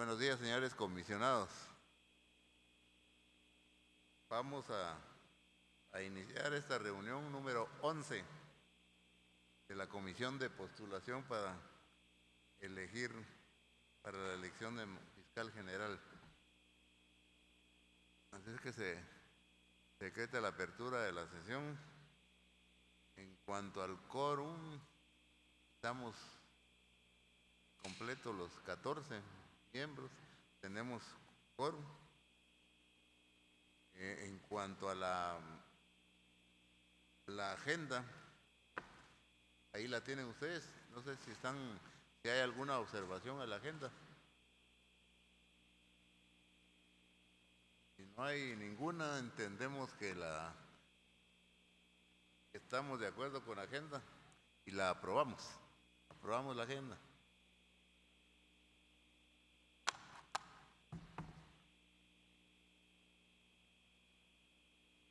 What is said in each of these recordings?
buenos días, señores comisionados. Vamos a iniciar esta reunión número 11 de la Comisión de Postulación para la elección de fiscal general. Así es que se decreta la apertura de la sesión. En cuanto al quórum, estamos completos los 14 miembros, tenemos quórum. En cuanto a la agenda, ahí la tienen ustedes. No sé si hay alguna observación a la agenda. Si no hay ninguna, entendemos que estamos de acuerdo con la agenda y la aprobamos. Aprobamos la agenda.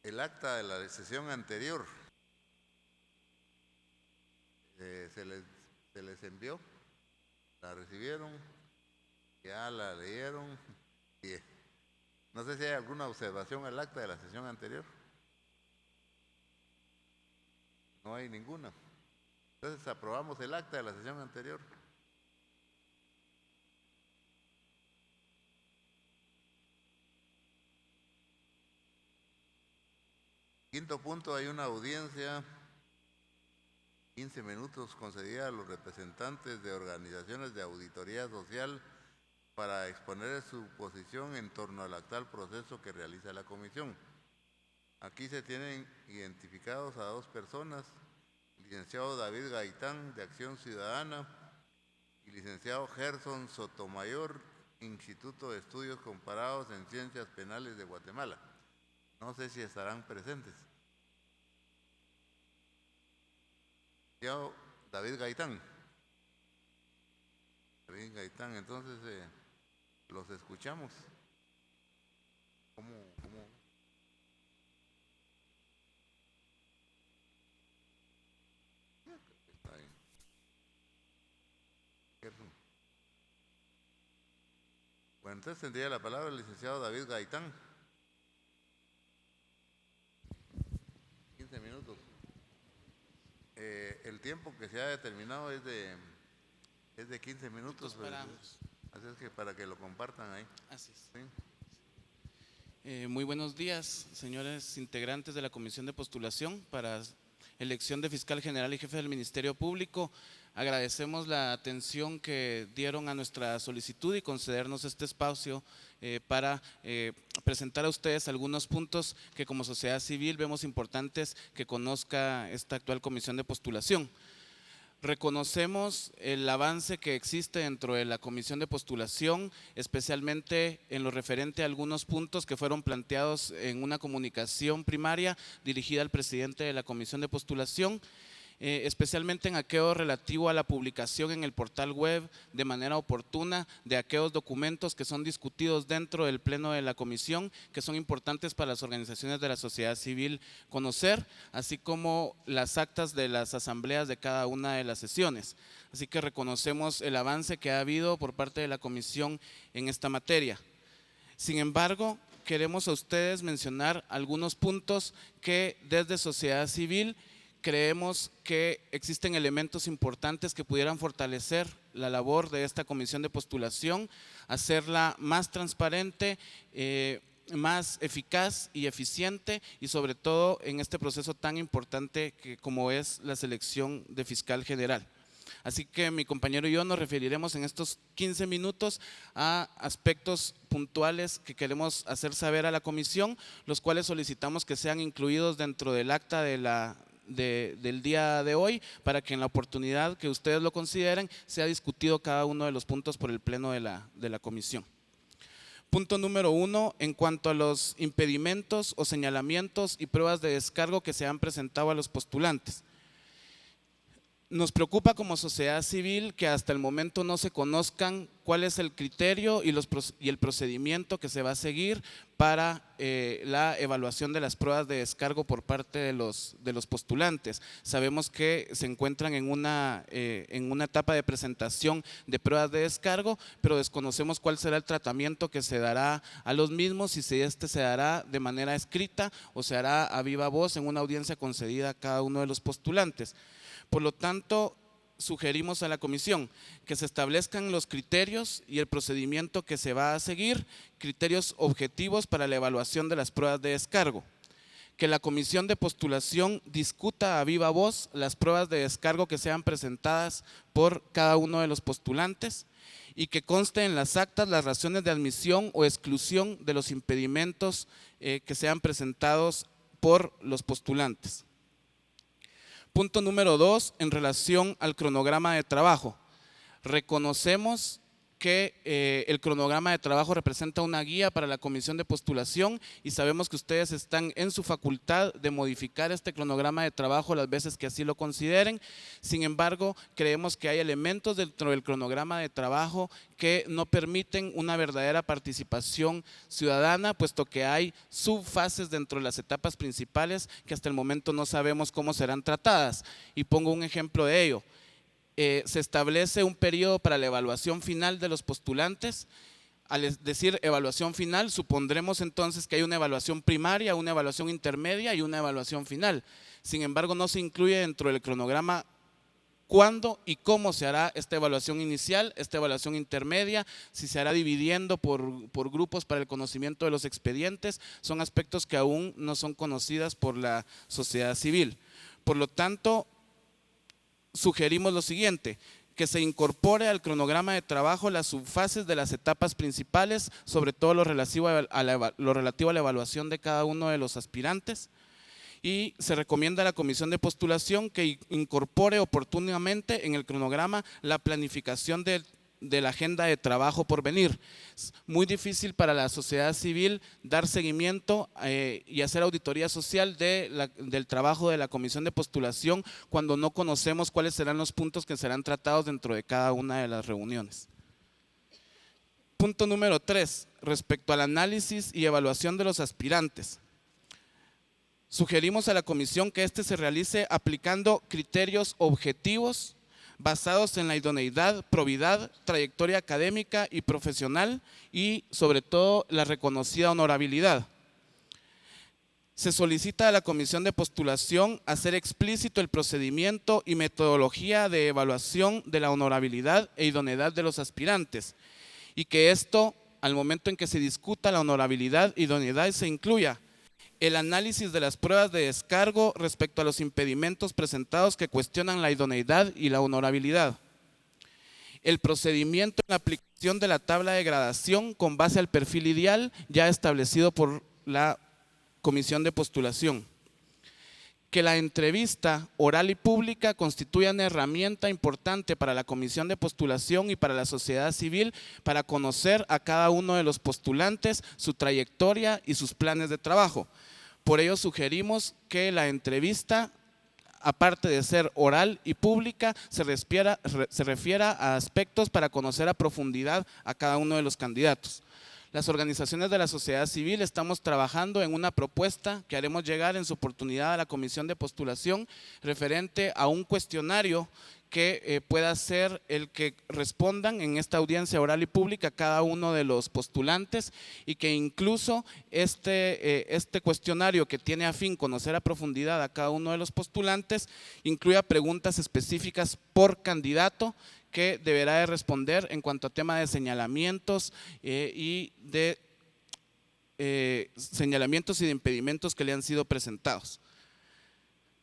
El acta de la sesión anterior se les envió, la recibieron, ya la leyeron. No sé si hay alguna observación al acta de la sesión anterior. No hay ninguna. Entonces aprobamos el acta de la sesión anterior. Quinto punto, hay una audiencia, 15 minutos concedida a los representantes de organizaciones de auditoría social para exponer su posición en torno al actual proceso que realiza la comisión. Aquí se tienen identificados a dos personas, el licenciado David Gaitán, de Acción Ciudadana, y licenciado Gerson Sotomayor, Instituto de Estudios Comparados en Ciencias Penales de Guatemala. No sé si estarán presentes. David Gaitán. David Gaitán, entonces los escuchamos. ¿Cómo? Está ahí. Bueno, entonces tendría la palabra el licenciado David Gaitán. 15 minutos. El tiempo que se ha determinado es de 15 minutos. Así es que para que lo compartan ahí. Así es. ¿Sí? Muy buenos días, señores integrantes de la Comisión de Postulación para elección de fiscal general y jefe del Ministerio Público. Agradecemos la atención que dieron a nuestra solicitud y concedernos este espacio para presentar a ustedes algunos puntos que como sociedad civil vemos importantes que conozca esta actual Comisión de Postulación. Reconocemos el avance que existe dentro de la Comisión de Postulación, especialmente en lo referente a algunos puntos que fueron planteados en una comunicación primaria dirigida al presidente de la Comisión de Postulación, especialmente en aquello relativo a la publicación en el portal web de manera oportuna de aquellos documentos que son discutidos dentro del pleno de la comisión, que son importantes para las organizaciones de la sociedad civil conocer, así como las actas de las asambleas de cada una de las sesiones. Así que reconocemos el avance que ha habido por parte de la comisión en esta materia. Sin embargo, queremos a ustedes mencionar algunos puntos que desde sociedad civil creemos que existen elementos importantes que pudieran fortalecer la labor de esta comisión de postulación, hacerla más transparente, más eficaz y eficiente y sobre todo en este proceso tan importante como es la selección de fiscal general. Así que mi compañero y yo nos referiremos en estos 15 minutos a aspectos puntuales que queremos hacer saber a la comisión, los cuales solicitamos que sean incluidos dentro del acta del día de hoy, para que en la oportunidad que ustedes lo consideren sea discutido cada uno de los puntos por el pleno de la comisión. Punto número 1, en cuanto a los impedimentos o señalamientos y pruebas de descargo que se han presentado a los postulantes. Nos preocupa como sociedad civil que hasta el momento no se conozcan cuál es el criterio y el procedimiento que se va a seguir para la evaluación de las pruebas de descargo por parte de los postulantes. Sabemos que se encuentran en una etapa de presentación de pruebas de descargo, pero desconocemos cuál será el tratamiento que se dará a los mismos y si este se dará de manera escrita o se hará a viva voz en una audiencia concedida a cada uno de los postulantes. Por lo tanto, sugerimos a la comisión que se establezcan los criterios y el procedimiento que se va a seguir, criterios objetivos para la evaluación de las pruebas de descargo, que la comisión de postulación discuta a viva voz las pruebas de descargo que sean presentadas por cada uno de los postulantes y que conste en las actas las razones de admisión o exclusión de los impedimentos que sean presentados por los postulantes. Punto número 2, en relación al cronograma de trabajo. Reconocemos que el cronograma de trabajo representa una guía para la comisión de postulación y sabemos que ustedes están en su facultad de modificar este cronograma de trabajo las veces que así lo consideren. Sin embargo, creemos que hay elementos dentro del cronograma de trabajo que no permiten una verdadera participación ciudadana, puesto que hay subfases dentro de las etapas principales que hasta el momento no sabemos cómo serán tratadas. Y pongo un ejemplo de ello. Se establece un periodo para la evaluación final de los postulantes. Al decir evaluación final, supondremos entonces que hay una evaluación primaria, una evaluación intermedia y una evaluación final. Sin embargo, no se incluye dentro del cronograma cuándo y cómo se hará esta evaluación inicial, esta evaluación intermedia, si se hará dividiendo por grupos para el conocimiento de los expedientes. Son aspectos que aún no son conocidas por la sociedad civil. Por lo tanto, sugerimos lo siguiente, que se incorpore al cronograma de trabajo las subfases de las etapas principales, sobre todo lo relativo a la evaluación de cada uno de los aspirantes, y se recomienda a la comisión de postulación que incorpore oportunamente en el cronograma la planificación de la agenda de trabajo por venir. Es muy difícil para la sociedad civil dar seguimiento y hacer auditoría social del trabajo de la comisión de postulación cuando no conocemos cuáles serán los puntos que serán tratados dentro de cada una de las reuniones. Punto número 3, respecto al análisis y evaluación de los aspirantes. Sugerimos a la comisión que este se realice aplicando criterios objetivos basados en la idoneidad, probidad, trayectoria académica y profesional y sobre todo la reconocida honorabilidad. Se solicita a la comisión de postulación hacer explícito el procedimiento y metodología de evaluación de la honorabilidad e idoneidad de los aspirantes y que esto, al momento en que se discuta la honorabilidad e idoneidad, se incluya el análisis de las pruebas de descargo respecto a los impedimentos presentados que cuestionan la idoneidad y la honorabilidad. El procedimiento en la aplicación de la tabla de gradación con base al perfil ideal ya establecido por la comisión de postulación. Que la entrevista oral y pública constituya una herramienta importante para la comisión de postulación y para la sociedad civil para conocer a cada uno de los postulantes, su trayectoria y sus planes de trabajo. Por ello sugerimos que la entrevista, aparte de ser oral y pública, se refiera a aspectos para conocer a profundidad a cada uno de los candidatos. Las organizaciones de la sociedad civil estamos trabajando en una propuesta que haremos llegar en su oportunidad a la comisión de postulación referente a un cuestionario que pueda ser el que respondan en esta audiencia oral y pública cada uno de los postulantes y que incluso este cuestionario que tiene a fin conocer a profundidad a cada uno de los postulantes incluya preguntas específicas por candidato que deberá de responder en cuanto a tema de señalamientos y de impedimentos que le han sido presentados.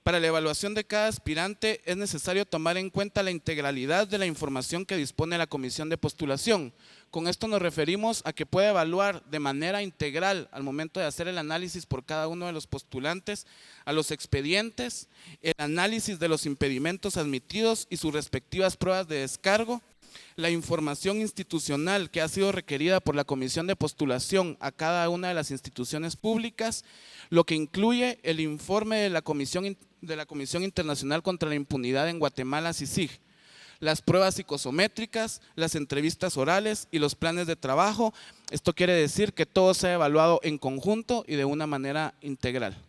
Para la evaluación de cada aspirante es necesario tomar en cuenta la integralidad de la información que dispone la comisión de postulación. Con esto nos referimos a que puede evaluar de manera integral al momento de hacer el análisis por cada uno de los postulantes a los expedientes, el análisis de los impedimentos admitidos y sus respectivas pruebas de descargo, la información institucional que ha sido requerida por la comisión de postulación a cada una de las instituciones públicas, lo que incluye el informe de la comisión de la Comisión Internacional contra la Impunidad en Guatemala, CICIG, las pruebas psicosométricas, las entrevistas orales y los planes de trabajo. Esto quiere decir que todo se ha evaluado en conjunto y de una manera integral.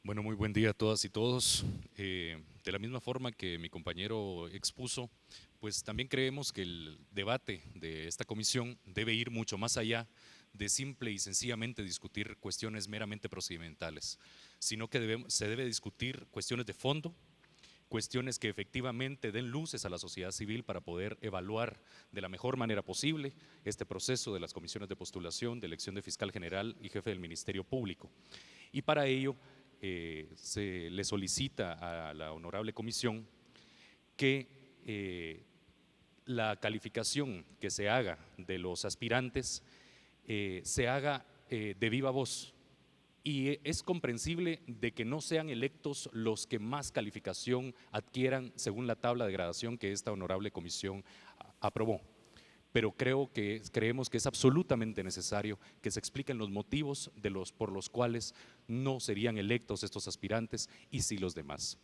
Bueno, muy buen día a todas y todos. De la misma forma que mi compañero expuso, pues también creemos que el debate de esta comisión debe ir mucho más allá de simple y sencillamente discutir cuestiones meramente procedimentales, sino que se debe discutir cuestiones de fondo, cuestiones que efectivamente den luces a la sociedad civil para poder evaluar de la mejor manera posible este proceso de las comisiones de postulación, de elección de fiscal general y jefe del Ministerio Público. Y para ello se le solicita a la honorable comisión que la calificación que se haga de los aspirantes se haga de viva voz, y es comprensible de que no sean electos los que más calificación adquieran según la tabla de gradación que esta honorable comisión aprobó. Pero creemos que es absolutamente necesario que se expliquen los motivos por los cuales no serían electos estos aspirantes y sí los demás.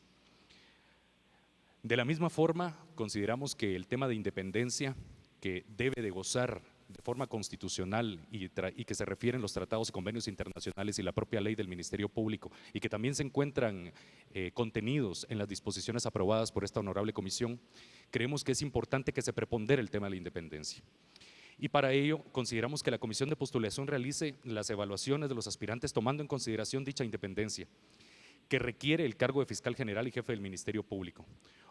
De la misma forma, consideramos que el tema de independencia, que debe de gozar de forma constitucional y que se refieren los tratados y convenios internacionales y la propia ley del Ministerio Público, y que también se encuentran contenidos en las disposiciones aprobadas por esta honorable comisión, creemos que es importante que se prepondere el tema de la independencia. Y para ello consideramos que la comisión de postulación realice las evaluaciones de los aspirantes tomando en consideración dicha independencia, que requiere el cargo de fiscal general y jefe del Ministerio Público,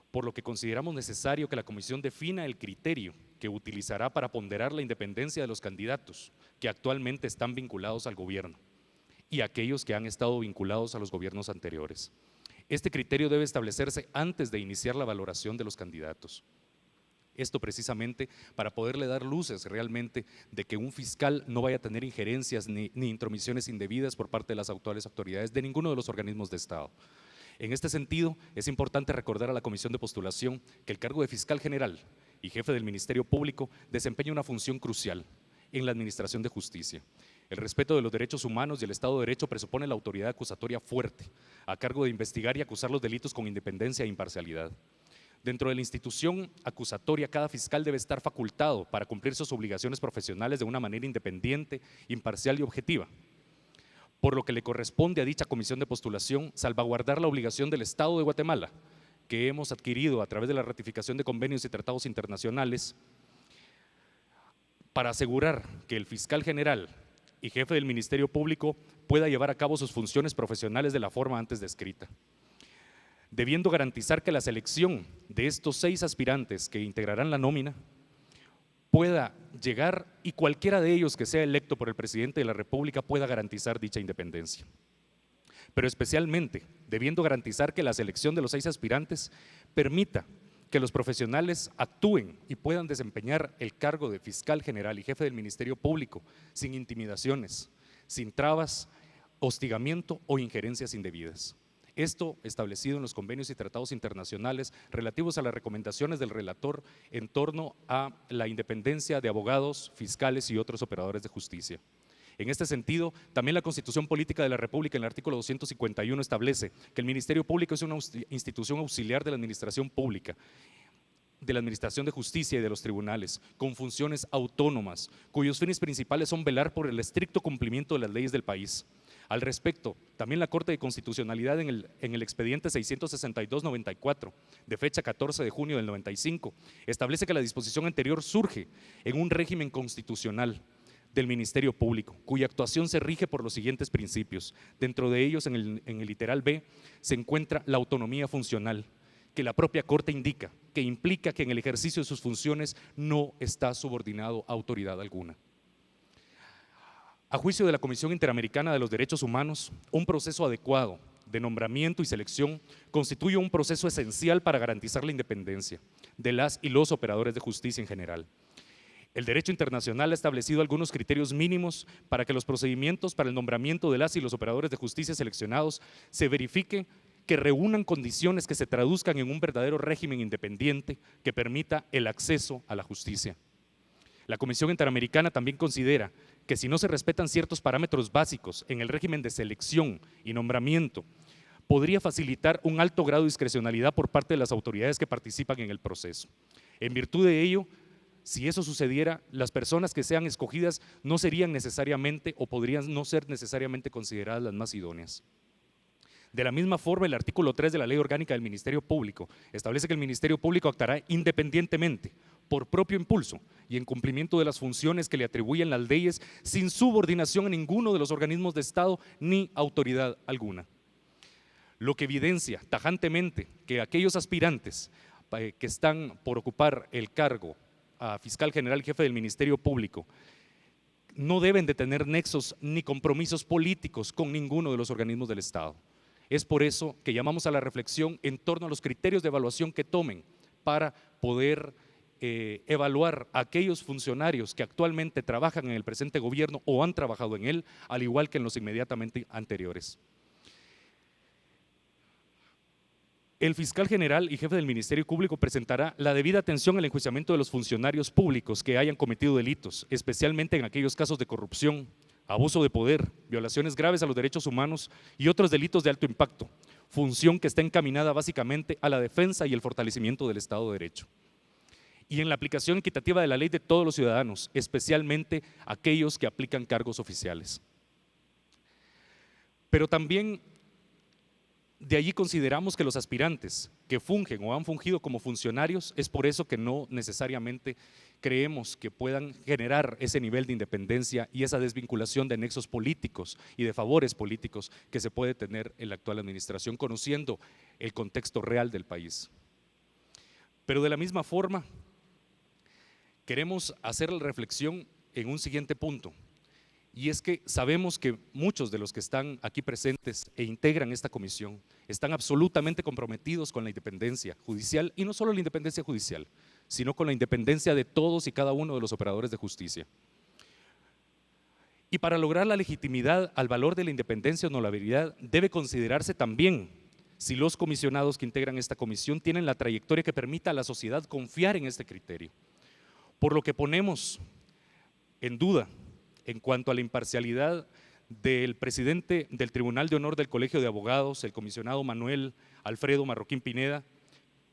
por lo que consideramos necesario que la comisión defina el criterio que utilizará para ponderar la independencia de los candidatos que actualmente están vinculados al gobierno y aquellos que han estado vinculados a los gobiernos anteriores. Este criterio debe establecerse antes de iniciar la valoración de los candidatos. Esto precisamente para poderle dar luces realmente de que un fiscal no vaya a tener injerencias ni intromisiones indebidas por parte de las actuales autoridades de ninguno de los organismos de Estado. En este sentido, es importante recordar a la comisión de postulación que el cargo de fiscal general y jefe del Ministerio Público desempeña una función crucial en la administración de justicia. El respeto de los derechos humanos y el Estado de Derecho presupone la autoridad acusatoria fuerte, a cargo de investigar y acusar los delitos con independencia e imparcialidad. Dentro de la institución acusatoria, cada fiscal debe estar facultado para cumplir sus obligaciones profesionales de una manera independiente, imparcial y objetiva, por lo que le corresponde a dicha comisión de postulación salvaguardar la obligación del Estado de Guatemala, que hemos adquirido a través de la ratificación de convenios y tratados internacionales, para asegurar que el fiscal general y jefe del Ministerio Público pueda llevar a cabo sus funciones profesionales de la forma antes descrita, debiendo garantizar que la selección de estos 6 aspirantes que integrarán la nómina pueda llegar y cualquiera de ellos que sea electo por el presidente de la República pueda garantizar dicha independencia. Pero especialmente debiendo garantizar que la selección de los 6 aspirantes permita que los profesionales actúen y puedan desempeñar el cargo de fiscal general y jefe del Ministerio Público sin intimidaciones, sin trabas, hostigamiento o injerencias indebidas. Esto establecido en los convenios y tratados internacionales relativos a las recomendaciones del relator en torno a la independencia de abogados, fiscales y otros operadores de justicia. En este sentido, también la Constitución Política de la República en el artículo 251 establece que el Ministerio Público es una institución auxiliar de la administración pública, de la administración de justicia y de los tribunales, con funciones autónomas, cuyos fines principales son velar por el estricto cumplimiento de las leyes del país. Al respecto, también la Corte de Constitucionalidad en el expediente 662-94, de fecha 14 de junio del 95, establece que la disposición anterior surge en un régimen constitucional del Ministerio Público, cuya actuación se rige por los siguientes principios. Dentro de ellos, en el literal B, se encuentra la autonomía funcional, que la propia Corte indica, que implica que en el ejercicio de sus funciones no está subordinado a autoridad alguna. A juicio de la Comisión Interamericana de los Derechos Humanos, un proceso adecuado de nombramiento y selección constituye un proceso esencial para garantizar la independencia de las y los operadores de justicia en general. El derecho internacional ha establecido algunos criterios mínimos para que los procedimientos para el nombramiento de las y los operadores de justicia seleccionados se verifique que reúnan condiciones que se traduzcan en un verdadero régimen independiente que permita el acceso a la justicia. La Comisión Interamericana también considera que si no se respetan ciertos parámetros básicos en el régimen de selección y nombramiento, podría facilitar un alto grado de discrecionalidad por parte de las autoridades que participan en el proceso. En virtud de ello, si eso sucediera, las personas que sean escogidas no serían necesariamente o podrían no ser necesariamente consideradas las más idóneas. De la misma forma, el artículo 3 de la Ley Orgánica del Ministerio Público establece que el Ministerio Público actuará independientemente, por propio impulso y en cumplimiento de las funciones que le atribuyen las leyes, sin subordinación a ninguno de los organismos de Estado ni autoridad alguna. Lo que evidencia tajantemente que aquellos aspirantes que están por ocupar el cargo a fiscal general y jefe del Ministerio Público no deben de tener nexos ni compromisos políticos con ninguno de los organismos del Estado. Es por eso que llamamos a la reflexión en torno a los criterios de evaluación que tomen para poder evaluar a aquellos funcionarios que actualmente trabajan en el presente gobierno o han trabajado en él, al igual que en los inmediatamente anteriores. El fiscal general y jefe del Ministerio Público presentará la debida atención al enjuiciamiento de los funcionarios públicos que hayan cometido delitos, especialmente en aquellos casos de corrupción, abuso de poder, violaciones graves a los derechos humanos y otros delitos de alto impacto, función que está encaminada básicamente a la defensa y el fortalecimiento del Estado de Derecho. Y en la aplicación equitativa de la ley de todos los ciudadanos, especialmente aquellos que aplican cargos oficiales. Pero también de allí consideramos que los aspirantes que fungen o han fungido como funcionarios, es por eso que no necesariamente creemos que puedan generar ese nivel de independencia y esa desvinculación de nexos políticos y de favores políticos que se puede tener en la actual administración, conociendo el contexto real del país. Pero de la misma forma, queremos hacer la reflexión en un siguiente punto, y es que sabemos que muchos de los que están aquí presentes e integran esta comisión están absolutamente comprometidos con la independencia judicial, y no solo la independencia judicial, sino con la independencia de todos y cada uno de los operadores de justicia. Y para lograr la legitimidad al valor de la independencia o honorabilidad, debe considerarse también si los comisionados que integran esta comisión tienen la trayectoria que permita a la sociedad confiar en este criterio. Por lo que ponemos en duda en cuanto a la imparcialidad del presidente del Tribunal de Honor del Colegio de Abogados, el comisionado Manuel Alfredo Marroquín Pineda,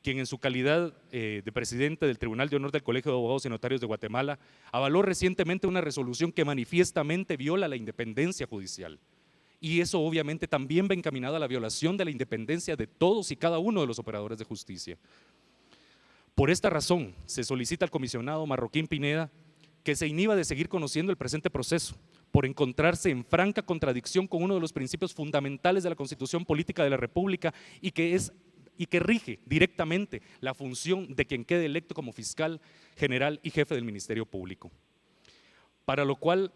quien en su calidad de presidente del Tribunal de Honor del Colegio de Abogados y Notarios de Guatemala avaló recientemente una resolución que manifiestamente viola la independencia judicial. Y eso obviamente también va encaminado a la violación de la independencia de todos y cada uno de los operadores de justicia. Por esta razón, se solicita al comisionado Marroquín Pineda que se inhiba de seguir conociendo el presente proceso, por encontrarse en franca contradicción con uno de los principios fundamentales de la Constitución Política de la República y que rige directamente la función de quien quede electo como fiscal general y jefe del Ministerio Público. Para lo cual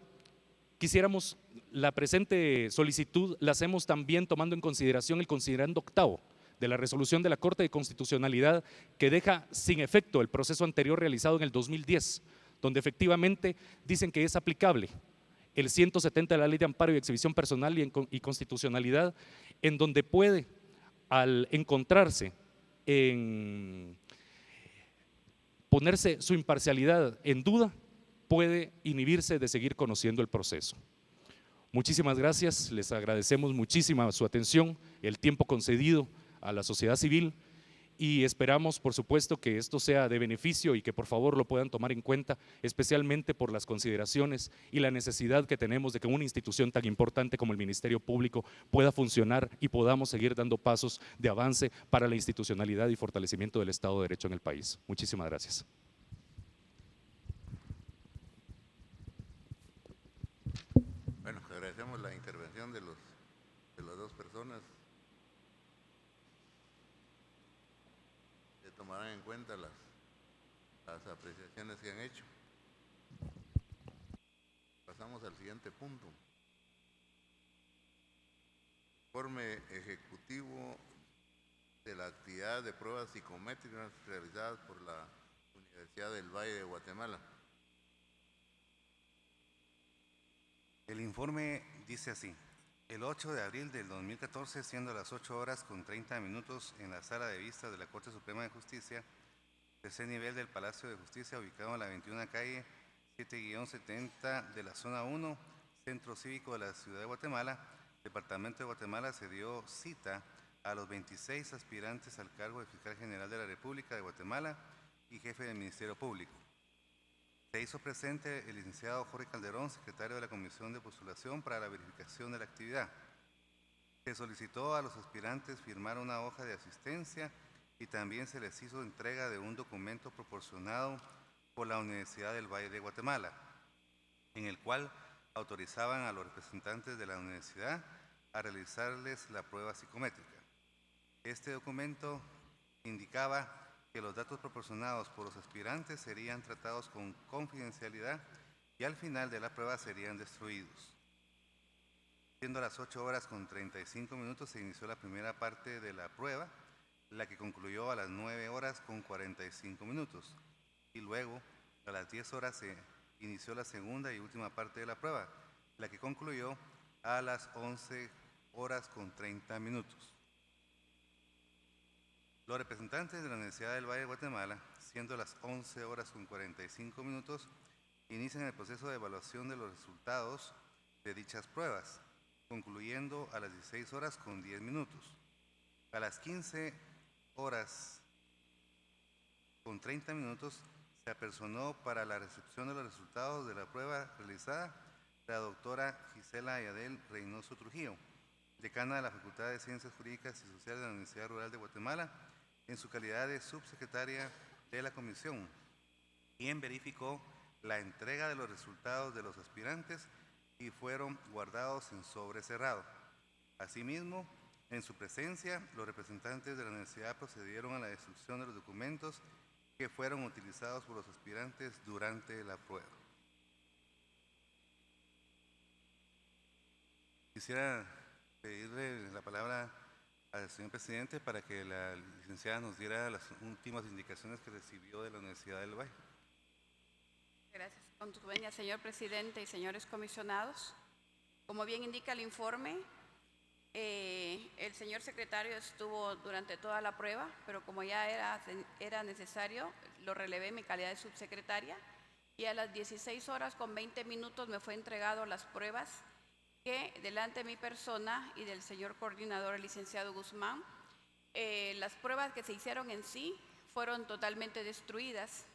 quisiéramos, la presente solicitud la hacemos también tomando en consideración el considerando octavo de la resolución de la Corte de Constitucionalidad, que deja sin efecto el proceso anterior realizado en el 2010, donde efectivamente dicen que es aplicable el 170 de la Ley de Amparo y Exhibición Personal y Constitucionalidad, en donde puede, al encontrarse en ponerse su imparcialidad en duda, puede inhibirse de seguir conociendo el proceso. Muchísimas gracias, les agradecemos muchísimo su atención, el tiempo concedido a la sociedad civil, y esperamos por supuesto que esto sea de beneficio y que por favor lo puedan tomar en cuenta, especialmente por las consideraciones y la necesidad que tenemos de que una institución tan importante como el Ministerio Público pueda funcionar y podamos seguir dando pasos de avance para la institucionalidad y fortalecimiento del Estado de Derecho en el país. Muchísimas gracias. Bueno, agradecemos la intervención de las dos personas. Se tomarán en cuenta las apreciaciones que han hecho. Pasamos al siguiente punto. Informe ejecutivo de la actividad de pruebas psicométricas realizadas por la Universidad del Valle de Guatemala. El informe dice así: el 8 de abril del 2014, siendo las 8:30 en la sala de vistas de la Corte Suprema de Justicia, tercer nivel del Palacio de Justicia, ubicado en la 21 calle 7-70 de la Zona 1, Centro Cívico de la Ciudad de Guatemala, Departamento de Guatemala, se dio cita a los 26 aspirantes al cargo de Fiscal General de la República de Guatemala y Jefe del Ministerio Público. Se hizo presente el licenciado Jorge Calderón, secretario de la Comisión de Postulación para la verificación de la actividad. Se solicitó a los aspirantes firmar una hoja de asistencia y también se les hizo entrega de un documento proporcionado por la Universidad del Valle de Guatemala, en el cual autorizaban a los representantes de la universidad a realizarles la prueba psicométrica. Este documento indicaba que los datos proporcionados por los aspirantes serían tratados con confidencialidad y al final de la prueba serían destruidos. Siendo las 8:35 se inició la primera parte de la prueba, la que concluyó a las 9:45 y luego a las 10 horas se inició la segunda y última parte de la prueba, la que concluyó a las 11:30. Los representantes de la Universidad del Valle de Guatemala, siendo las 11:45, inician el proceso de evaluación de los resultados de dichas pruebas, concluyendo a las 16:10. A las 15:30 se apersonó para la recepción de los resultados de la prueba realizada la doctora Gisela Yadel Reynoso Trujillo, decana de la Facultad de Ciencias Jurídicas y Sociales de la Universidad Rural de Guatemala, en su calidad de subsecretaria de la comisión, quien verificó la entrega de los resultados de los aspirantes y fueron guardados en sobre cerrado. Asimismo, en su presencia, los representantes de la universidad procedieron a la destrucción de los documentos que fueron utilizados por los aspirantes durante la prueba. Quisiera pedirle la palabra al señor presidente para que la licenciada nos diera las últimas indicaciones que recibió de la Universidad del Valle. Gracias. Con tu venia, señor presidente y señores comisionados, como bien indica el informe, el señor secretario estuvo durante toda la prueba, pero como ya era necesario, lo relevé en mi calidad de subsecretaria y a las 16:20 me fue entregado las pruebas que delante de mi persona y del señor coordinador, el licenciado Guzmán, las pruebas que se hicieron en sí fueron totalmente destruidas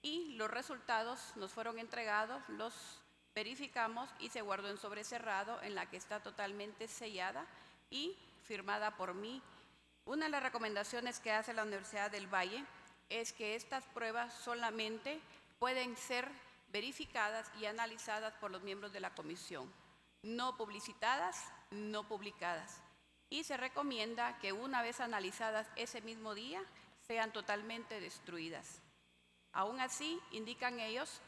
y los resultados nos fueron entregados, los verificamos y se guardó en sobre cerrado, en la que está totalmente sellada y firmada por mí. Una de las recomendaciones que hace la Universidad del Valle es que estas pruebas solamente pueden ser verificadas y analizadas por los miembros de la comisión, no publicitadas, no publicadas. Y se recomienda que una vez analizadas ese mismo día, sean totalmente destruidas. Aún así, indican ellos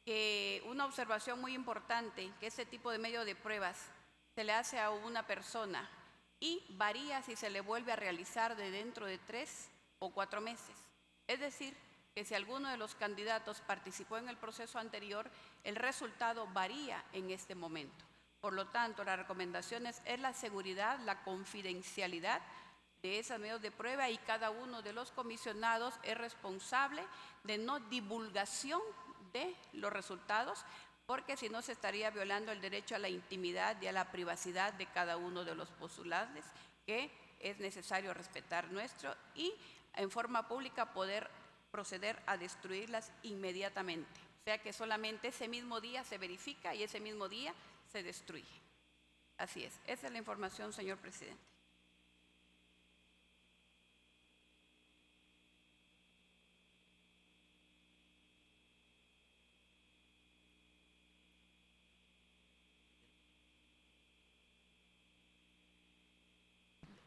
que una observación muy importante, que este tipo de medio de pruebas se le hace a una persona y varía si se le vuelve a realizar de dentro de 3 o 4 meses. Es decir, que si alguno de los candidatos participó en el proceso anterior, el resultado varía en este momento. Por lo tanto, la recomendación es la seguridad, la confidencialidad de esos medios de prueba y cada uno de los comisionados es responsable de no divulgación de los resultados, porque si no se estaría violando el derecho a la intimidad y a la privacidad de cada uno de los postulantes, que es necesario respetar nuestro y en forma pública poder proceder a destruirlas inmediatamente. O sea que solamente ese mismo día se verifica y ese mismo día se destruye. Así es. Esa es la información, señor presidente.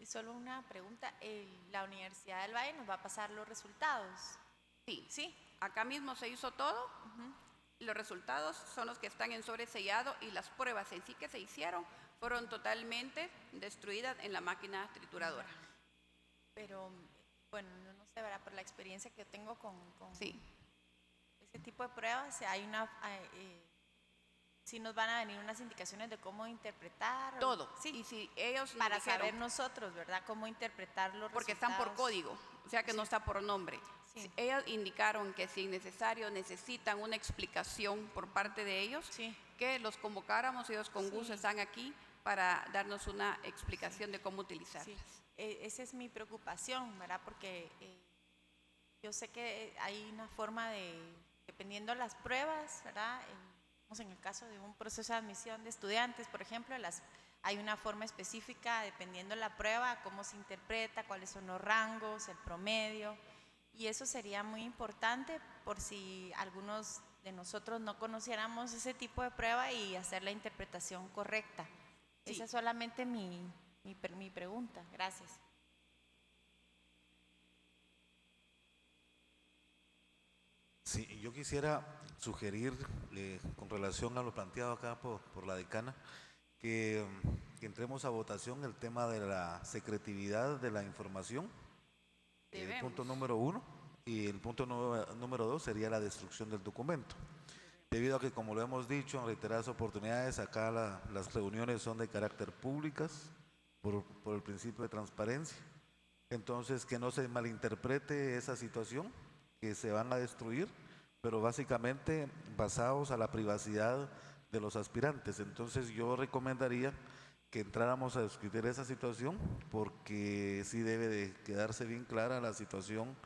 Solo una pregunta, ¿la Universidad del Valle nos va a pasar los resultados? Sí, ¿Sí? Acá mismo se hizo todo. Los resultados son los que están en sobresellado y las pruebas en sí que se hicieron fueron totalmente destruidas en la máquina trituradora. Pero, bueno, no sé, ¿verdad? Por la experiencia que tengo con Sí. ese tipo de pruebas, hay una... sí nos van a venir unas indicaciones de cómo interpretar. Todo. Sí. Y si ellos nos Para dijeron, saber nosotros, ¿verdad? Cómo interpretar los porque resultados. están por código, o sea que Sí. no está por nombre. Sí. Sí. Ellos indicaron que si es necesario, necesitan una explicación por parte de ellos, Sí. que los convocáramos, ellos con gusto Sí. están aquí para darnos una explicación de cómo utilizarlas. Sí, esa es mi preocupación, ¿verdad? Porque yo sé que hay una forma de, dependiendo las pruebas, ¿verdad? En el caso de un proceso de admisión de estudiantes, por ejemplo, hay una forma específica dependiendo la prueba, cómo se interpreta, cuáles son los rangos, el promedio, y eso sería muy importante por si algunos de nosotros no conociéramos ese tipo de prueba y hacer la interpretación correcta. Sí. Esa es solamente mi pregunta. Gracias. Sí, yo quisiera sugerir, con relación a lo planteado acá por la decana, que entremos a votación el tema de la secretividad de la información, el Debemos. punto número 1, y el punto número 2 sería la destrucción del documento. Debido a que, como lo hemos dicho en reiteradas oportunidades, acá las reuniones son de carácter públicas por el principio de transparencia. Entonces, que no se malinterprete esa situación, que se van a destruir, pero básicamente basados a la privacidad de los aspirantes. Entonces, yo recomendaría que entráramos a discutir esa situación, porque sí debe de quedarse bien clara la situación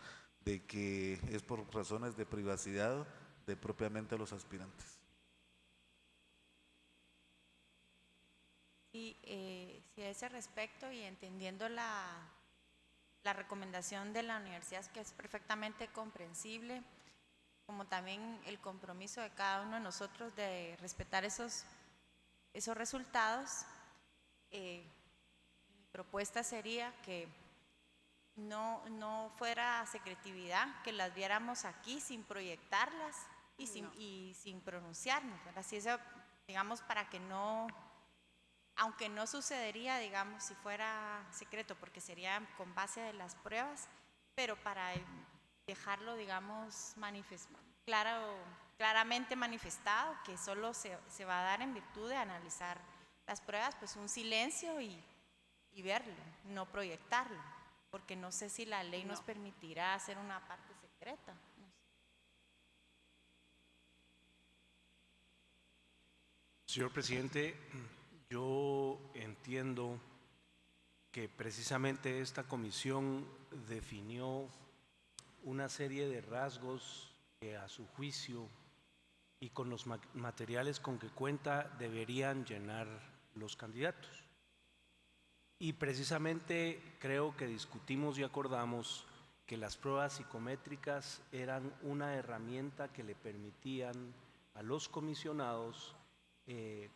de que es por razones de privacidad de propiamente los aspirantes. Y si a ese respecto y entendiendo la recomendación de la universidad, que es perfectamente comprensible, como también el compromiso de cada uno de nosotros de respetar esos resultados, mi propuesta sería que no fuera secretividad, que las viéramos aquí sin proyectarlas y sin pronunciarnos, ¿verdad? Así eso, digamos, para que no, aunque no sucedería, digamos, si fuera secreto, porque sería con base de las pruebas, pero para dejarlo, digamos, claramente manifestado, que solo se va a dar en virtud de analizar las pruebas, pues un silencio y verlo, no proyectarlo, porque no sé si la ley nos permitirá hacer una parte secreta. No sé. Señor presidente, yo entiendo que precisamente esta comisión definió una serie de rasgos que a su juicio y con los materiales con que cuenta deberían llenar los candidatos. Y precisamente creo que discutimos y acordamos que las pruebas psicométricas eran una herramienta que le permitían a los comisionados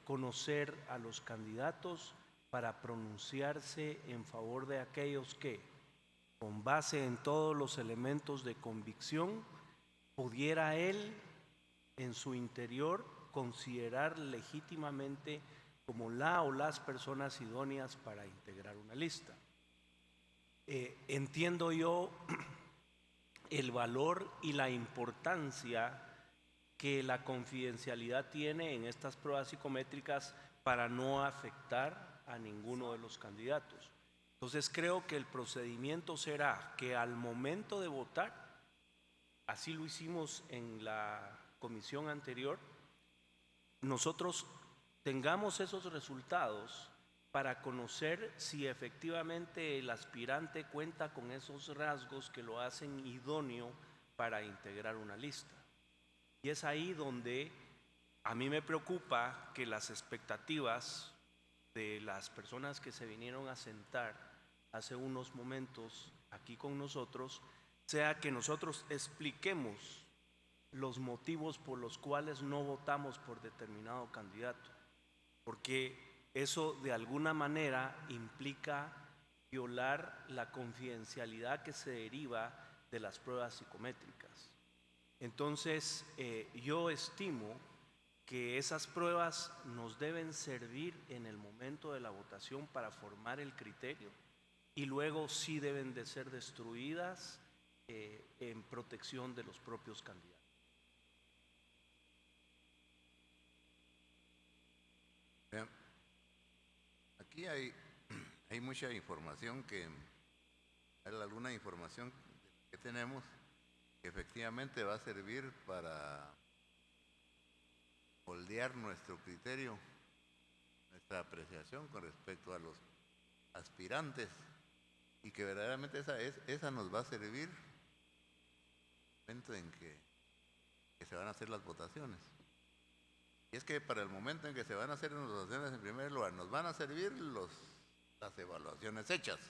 conocer a los candidatos para pronunciarse en favor de aquellos que, con base en todos los elementos de convicción, pudiera él en su interior considerar legítimamente como la o las personas idóneas para integrar una lista. Entiendo yo el valor y la importancia que la confidencialidad tiene en estas pruebas psicométricas para no afectar a ninguno de los candidatos. Entonces creo que el procedimiento será que al momento de votar, así lo hicimos en la comisión anterior, nosotros tengamos esos resultados para conocer si efectivamente el aspirante cuenta con esos rasgos que lo hacen idóneo para integrar una lista. Y es ahí donde a mí me preocupa que las expectativas de las personas que se vinieron a sentar hace unos momentos aquí con nosotros sea que nosotros expliquemos los motivos por los cuales no votamos por determinado candidato, porque eso de alguna manera implica violar la confidencialidad que se deriva de las pruebas psicométricas. Entonces, yo estimo que esas pruebas nos deben servir en el momento de la votación para formar el criterio y luego sí deben de ser destruidas en protección de los propios candidatos. Bien. Aquí hay mucha información hay alguna información que tenemos que efectivamente va a servir para moldear nuestro criterio, nuestra apreciación con respecto a los aspirantes, y que verdaderamente esa nos va a servir en el momento en que se van a hacer las votaciones. Y es que para el momento en que se van a hacer las votaciones, en primer lugar, nos van a servir las evaluaciones hechas.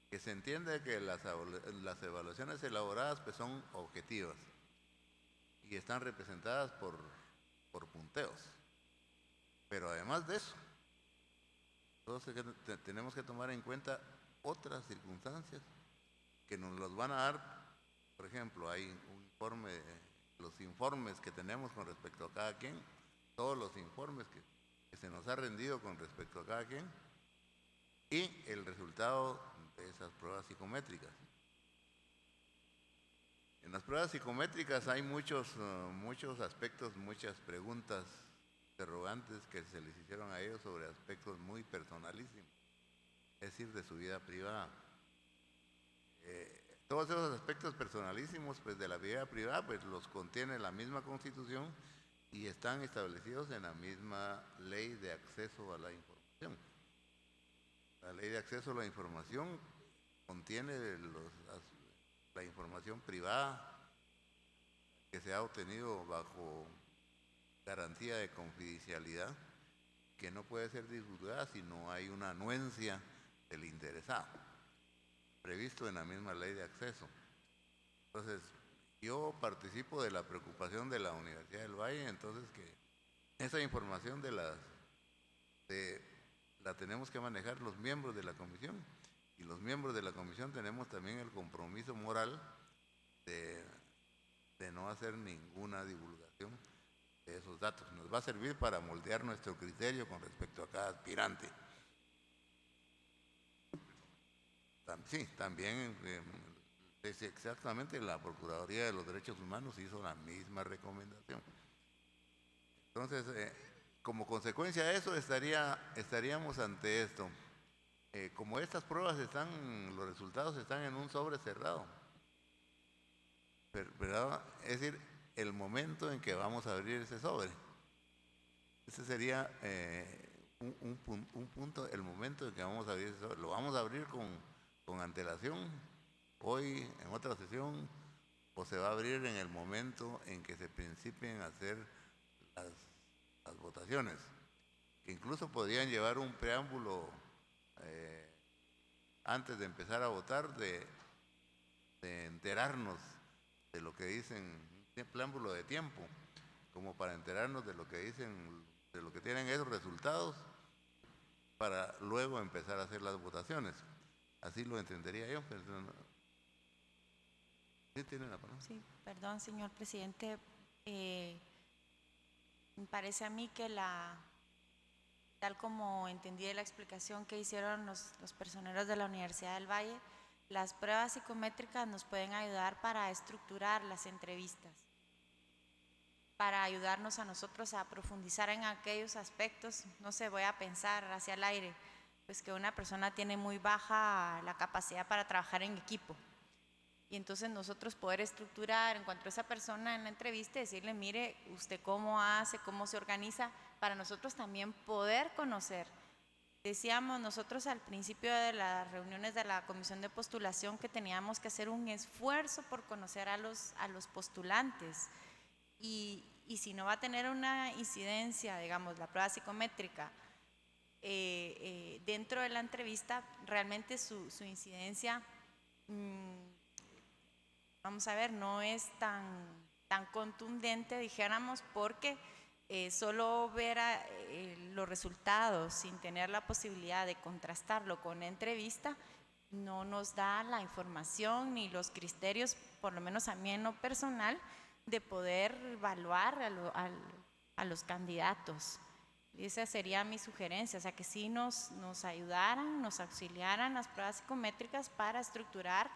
Que se entiende que las evaluaciones elaboradas pues son objetivas y están representadas por punteos. Pero además de eso, entonces tenemos que tomar en cuenta otras circunstancias que nos los van a dar. Por ejemplo, hay un informe, los informes que tenemos con respecto a cada quien, todos los informes que se nos ha rendido con respecto a cada quien, y el resultado de esas pruebas psicométricas. En las pruebas psicométricas hay muchos aspectos, muchas preguntas, interrogantes que se les hicieron a ellos sobre aspectos muy personalísimos, es decir, de su vida privada. Todos esos aspectos personalísimos pues, de la vida privada pues, los contiene la misma Constitución y están establecidos en la misma Ley de Acceso a la Información. La Ley de Acceso a la Información contiene la información privada que se ha obtenido bajo garantía de confidencialidad, que no puede ser divulgada si no hay una anuencia del interesado, previsto en la misma Ley de Acceso. Entonces, yo participo de la preocupación de la Universidad del Valle, entonces que esa información la tenemos que manejar los miembros de la comisión, y los miembros de la comisión tenemos también el compromiso moral de no hacer ninguna divulgación de esos datos. Nos va a servir para moldear nuestro criterio con respecto a cada aspirante. Sí, también exactamente la Procuraduría de los Derechos Humanos hizo la misma recomendación. Entonces, como consecuencia de eso estaríamos ante esto. Como estas pruebas los resultados están en un sobre cerrado, ¿verdad? Es decir, el momento en que vamos a abrir ese sobre. Ese sería un punto, el momento en que vamos a abrir ese sobre. Lo vamos a abrir con antelación, hoy en otra sesión, o se va a abrir en el momento en que se principien a hacer las votaciones, que incluso podrían llevar un preámbulo antes de empezar a votar, de enterarnos de lo que dicen, un preámbulo de tiempo, como para enterarnos de lo que dicen, de lo que tienen esos resultados, para luego empezar a hacer las votaciones. Así lo entendería yo. Pero no. ¿Sí tiene la palabra? Sí, perdón, señor presidente. Me parece a mí que tal como entendí de la explicación que hicieron los personeros de la Universidad del Valle, las pruebas psicométricas nos pueden ayudar para estructurar las entrevistas, para ayudarnos a nosotros a profundizar en aquellos aspectos. No sé, voy a pensar hacia el aire, pues que una persona tiene muy baja la capacidad para trabajar en equipo. Y entonces nosotros poder estructurar en cuanto a esa persona en la entrevista y decirle, mire, usted cómo hace, cómo se organiza, para nosotros también poder conocer. Decíamos nosotros al principio de las reuniones de la comisión de postulación que teníamos que hacer un esfuerzo por conocer a los postulantes. Y si no va a tener una incidencia, digamos, la prueba psicométrica, dentro de la entrevista, realmente su incidencia, vamos a ver, no es tan contundente, dijéramos, porque solo ver los resultados sin tener la posibilidad de contrastarlo con la entrevista no nos da la información ni los criterios, por lo menos a mí en lo personal, de poder evaluar a los candidatos. Esa sería mi sugerencia, o sea, que sí nos ayudaran, nos auxiliaran las pruebas psicométricas para estructurar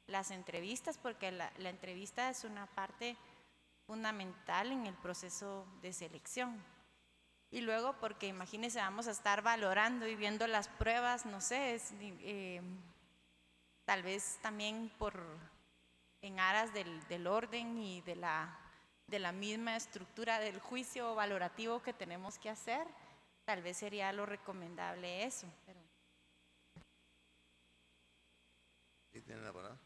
las entrevistas, porque la entrevista es una parte fundamental en el proceso de selección. Y luego, porque imagínense, vamos a estar valorando y viendo las pruebas, no sé, tal vez también en aras del orden y de la misma estructura del juicio valorativo que tenemos que hacer, tal vez sería lo recomendable eso. Pero... ¿Sí tiene la palabra?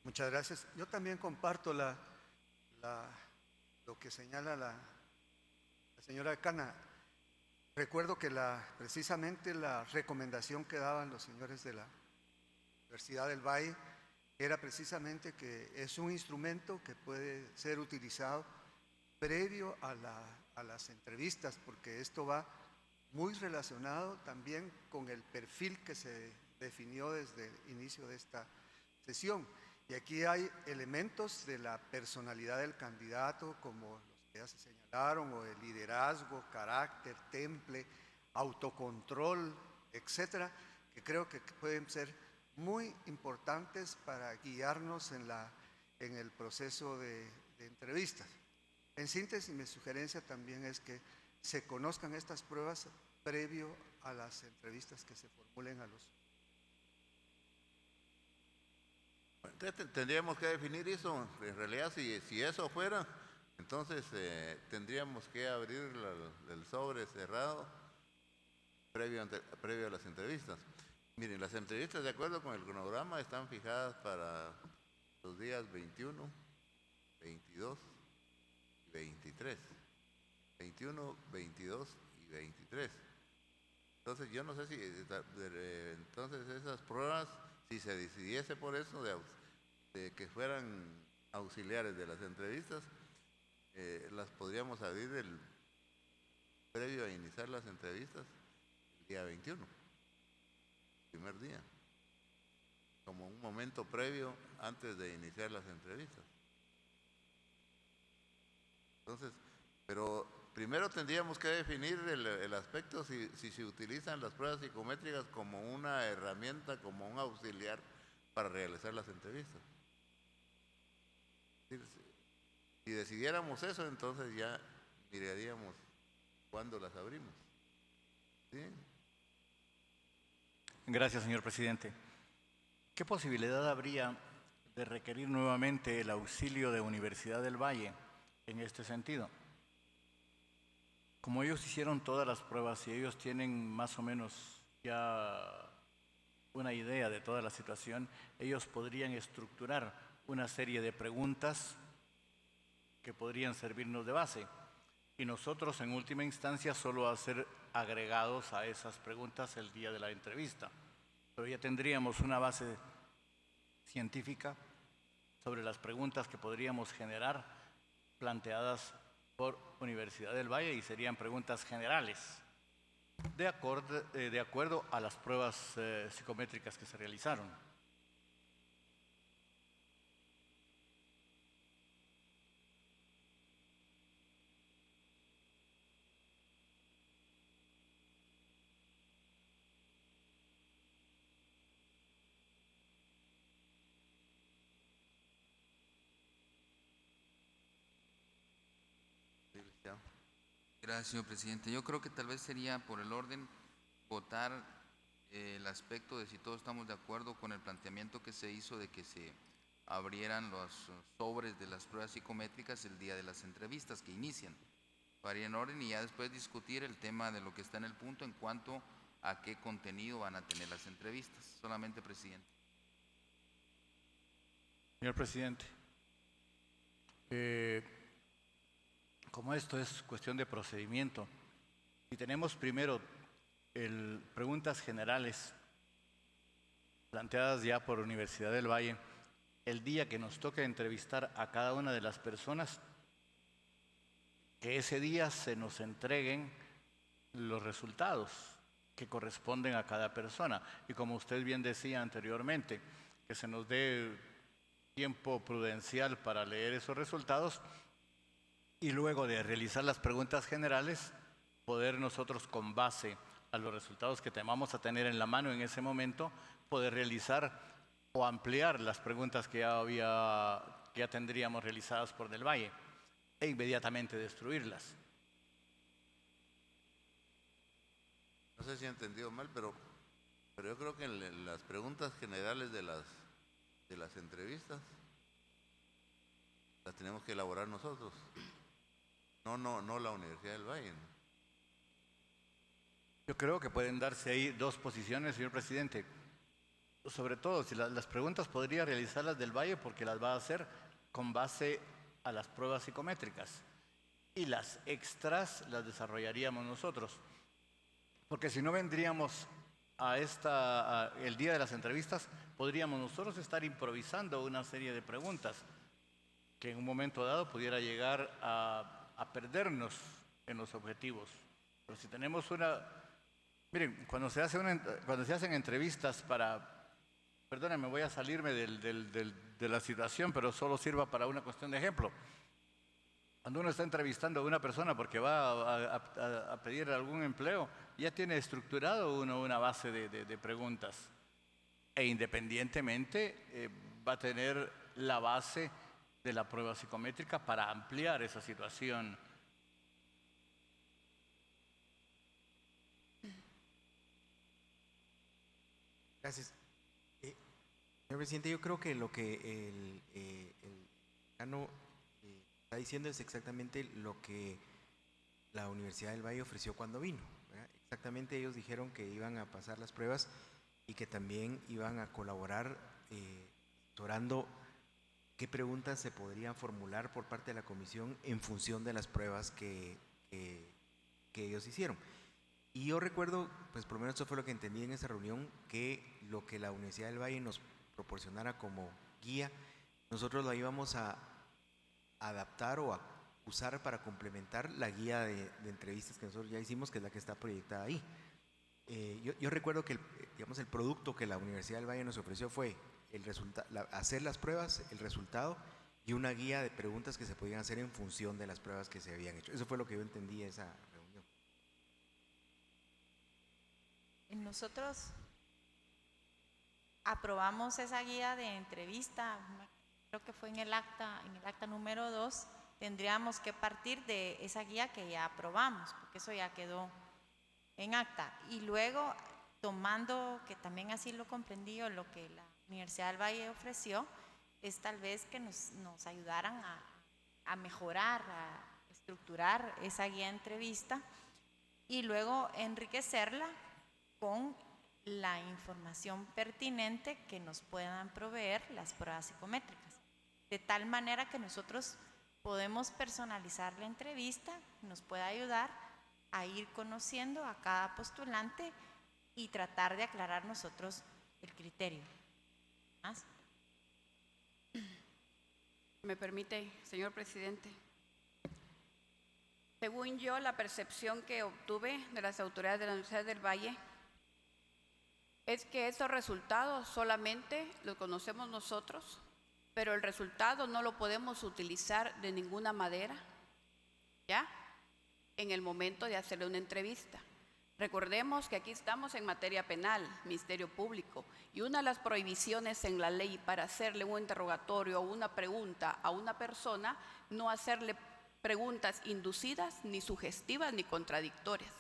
Muchas gracias. Yo también comparto lo que señala la señora Cana. Recuerdo que precisamente la recomendación que daban los señores de la Universidad del Valle era precisamente que es un instrumento que puede ser utilizado previo a las entrevistas, porque esto va muy relacionado también con el perfil que se definió desde el inicio de esta sesión. Y aquí hay elementos de la personalidad del candidato, como los que ya se señalaron, o el liderazgo, carácter, temple, autocontrol, etcétera, que creo que pueden ser muy importantes para guiarnos en el proceso de entrevistas. En síntesis, mi sugerencia también es que se conozcan estas pruebas previo a las entrevistas que se formulen a los... Entonces tendríamos que definir eso. En realidad, si eso fuera, entonces tendríamos que abrir el sobre cerrado previo a las entrevistas. Miren, las entrevistas, de acuerdo con el cronograma, están fijadas para los días 21, 22 y 23. 21, 22 y 23. Entonces, yo no sé si entonces esas pruebas, si se decidiese por eso, de que fueran auxiliares de las entrevistas, las podríamos abrir previo a iniciar las entrevistas el día 21, primer día, como un momento previo antes de iniciar las entrevistas. Entonces, pero primero tendríamos que definir el aspecto si se utilizan las pruebas psicométricas como una herramienta, como un auxiliar para realizar las entrevistas. Si decidiéramos eso, entonces ya miraríamos cuándo las abrimos. ¿Sí? Gracias, señor presidente. ¿Qué posibilidad habría de requerir nuevamente el auxilio de Universidad del Valle en este sentido? Como ellos hicieron todas las pruebas y ellos tienen más o menos ya una idea de toda la situación, ellos podrían estructurar una serie de preguntas que podrían servirnos de base y nosotros en última instancia solo hacer agregados a esas preguntas el día de la entrevista. Pero ya tendríamos una base científica sobre las preguntas que podríamos generar planteadas por Universidad del Valle y serían preguntas generales de acuerdo a las pruebas psicométricas que se realizaron. Gracias, señor presidente. Yo creo que tal vez sería por el orden votar el aspecto de si todos estamos de acuerdo con el planteamiento que se hizo de que se abrieran los sobres de las pruebas psicométricas el día de las entrevistas que inician. Varía en orden y ya después discutir el tema de lo que está en el punto en cuanto a qué contenido van a tener las entrevistas. Solamente, presidente. Señor presidente, como esto es cuestión de procedimiento, si tenemos primero preguntas generales planteadas ya por Universidad del Valle, el día que nos toque entrevistar a cada una de las personas, que ese día se nos entreguen los resultados que corresponden a cada persona. Y como usted bien decía anteriormente, que se nos dé tiempo prudencial para leer esos resultados y luego de realizar las preguntas generales, poder nosotros con base a los resultados que vamos a tener en la mano en ese momento, poder realizar o ampliar las preguntas que ya tendríamos realizadas por Del Valle e inmediatamente destruirlas. No sé si he entendido mal, pero yo creo que en las preguntas generales de las de las entrevistas las tenemos que elaborar nosotros, no la Universidad del Valle. Yo creo que pueden darse ahí dos posiciones, señor presidente. Sobre todo, si las preguntas podría realizarlas del Valle porque las va a hacer con base a las pruebas psicométricas. Y las extras las desarrollaríamos nosotros. Porque si no vendríamos el día de las entrevistas, podríamos nosotros estar improvisando una serie de preguntas que en un momento dado pudiera llegar a perdernos en los objetivos. Pero si tenemos miren, cuando se hacen entrevistas perdónenme, voy a salirme de la situación, pero solo sirva para una cuestión de ejemplo. Cuando uno está entrevistando a una persona porque va a pedir algún empleo, ya tiene estructurado uno una base de preguntas. E independientemente va a tener la base de la prueba psicométrica para ampliar esa situación. Gracias. Señor presidente, yo creo que lo que el decano está diciendo es exactamente lo que la Universidad del Valle ofreció cuando vino, ¿verdad? Exactamente, ellos dijeron que iban a pasar las pruebas y que también iban a colaborar asesorando qué preguntas se podrían formular por parte de la comisión en función de las pruebas que ellos hicieron. Y yo recuerdo, pues por lo menos eso fue lo que entendí en esa reunión, que lo que la Universidad del Valle nos proporcionara como guía, nosotros lo íbamos a adaptar o a usar para complementar la guía de entrevistas que nosotros ya hicimos, que es la que está proyectada ahí. Yo recuerdo que el producto que la Universidad del Valle nos ofreció fue hacer las pruebas, el resultado y una guía de preguntas que se podían hacer en función de las pruebas que se habían hecho. Eso fue lo que yo entendí de esa reunión. Nosotros aprobamos esa guía de entrevista, creo que fue en el acta número 2, tendríamos que partir de esa guía que ya aprobamos, porque eso ya quedó en acta. Y luego, tomando, que también así lo comprendí, o lo que la Universidad del Valle ofreció, es tal vez que nos ayudaran a mejorar, a estructurar esa guía de entrevista y luego enriquecerla con la información pertinente que nos puedan proveer las pruebas psicométricas, de tal manera que nosotros podemos personalizar la entrevista, nos puede ayudar a ir conociendo a cada postulante y tratar de aclarar nosotros el criterio. ¿Más? ¿Me permite, señor presidente? Según yo, la percepción que obtuve de las autoridades de la Universidad del Valle es que esos resultados solamente los conocemos nosotros, pero el resultado no lo podemos utilizar de ninguna manera, ¿ya? En el momento de hacerle una entrevista. Recordemos que aquí estamos en materia penal, Ministerio Público, y una de las prohibiciones en la ley para hacerle un interrogatorio o una pregunta a una persona, no hacerle preguntas inducidas, ni sugestivas, ni contradictorias.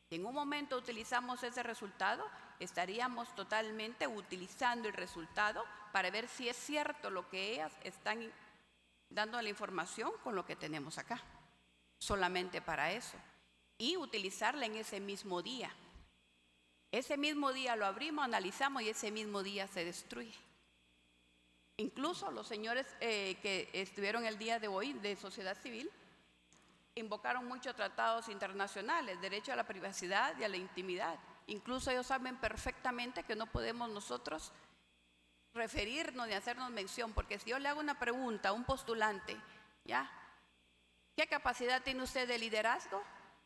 Si en un momento utilizamos ese resultado, estaríamos totalmente utilizando el resultado para ver si es cierto lo que ellas están dando la información con lo que tenemos acá. Solamente para eso. Y utilizarla en ese mismo día. Ese mismo día lo abrimos, analizamos y ese mismo día se destruye. Incluso los señores que estuvieron el día de hoy de sociedad civil invocaron muchos tratados internacionales, derecho a la privacidad y a la intimidad. Incluso ellos saben perfectamente que no podemos nosotros referirnos ni hacernos mención, porque si yo le hago una pregunta a un postulante, ¿ya? ¿Qué capacidad tiene usted de liderazgo?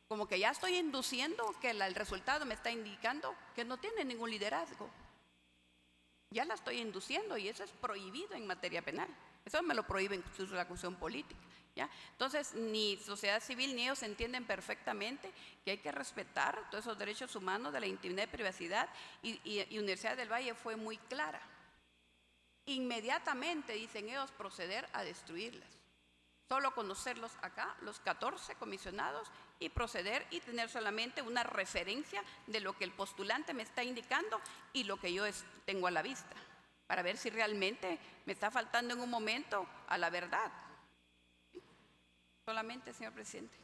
Como que ya estoy induciendo que el resultado me está indicando que no tiene ningún liderazgo. Ya la estoy induciendo y eso es prohibido en materia penal. Eso me lo prohíbe incluso la acusación política, ¿ya? Entonces, ni sociedad civil ni ellos entienden perfectamente que hay que respetar todos esos derechos humanos de la intimidad y privacidad y Universidad del Valle fue muy clara. Inmediatamente, dicen ellos, proceder a destruirlas. Solo conocerlos acá, los 14 comisionados, y proceder y tener solamente una referencia de lo que el postulante me está indicando y lo que yo tengo a la vista. para ver si realmente me está faltando en un momento a la verdad. Solamente, señor presidente.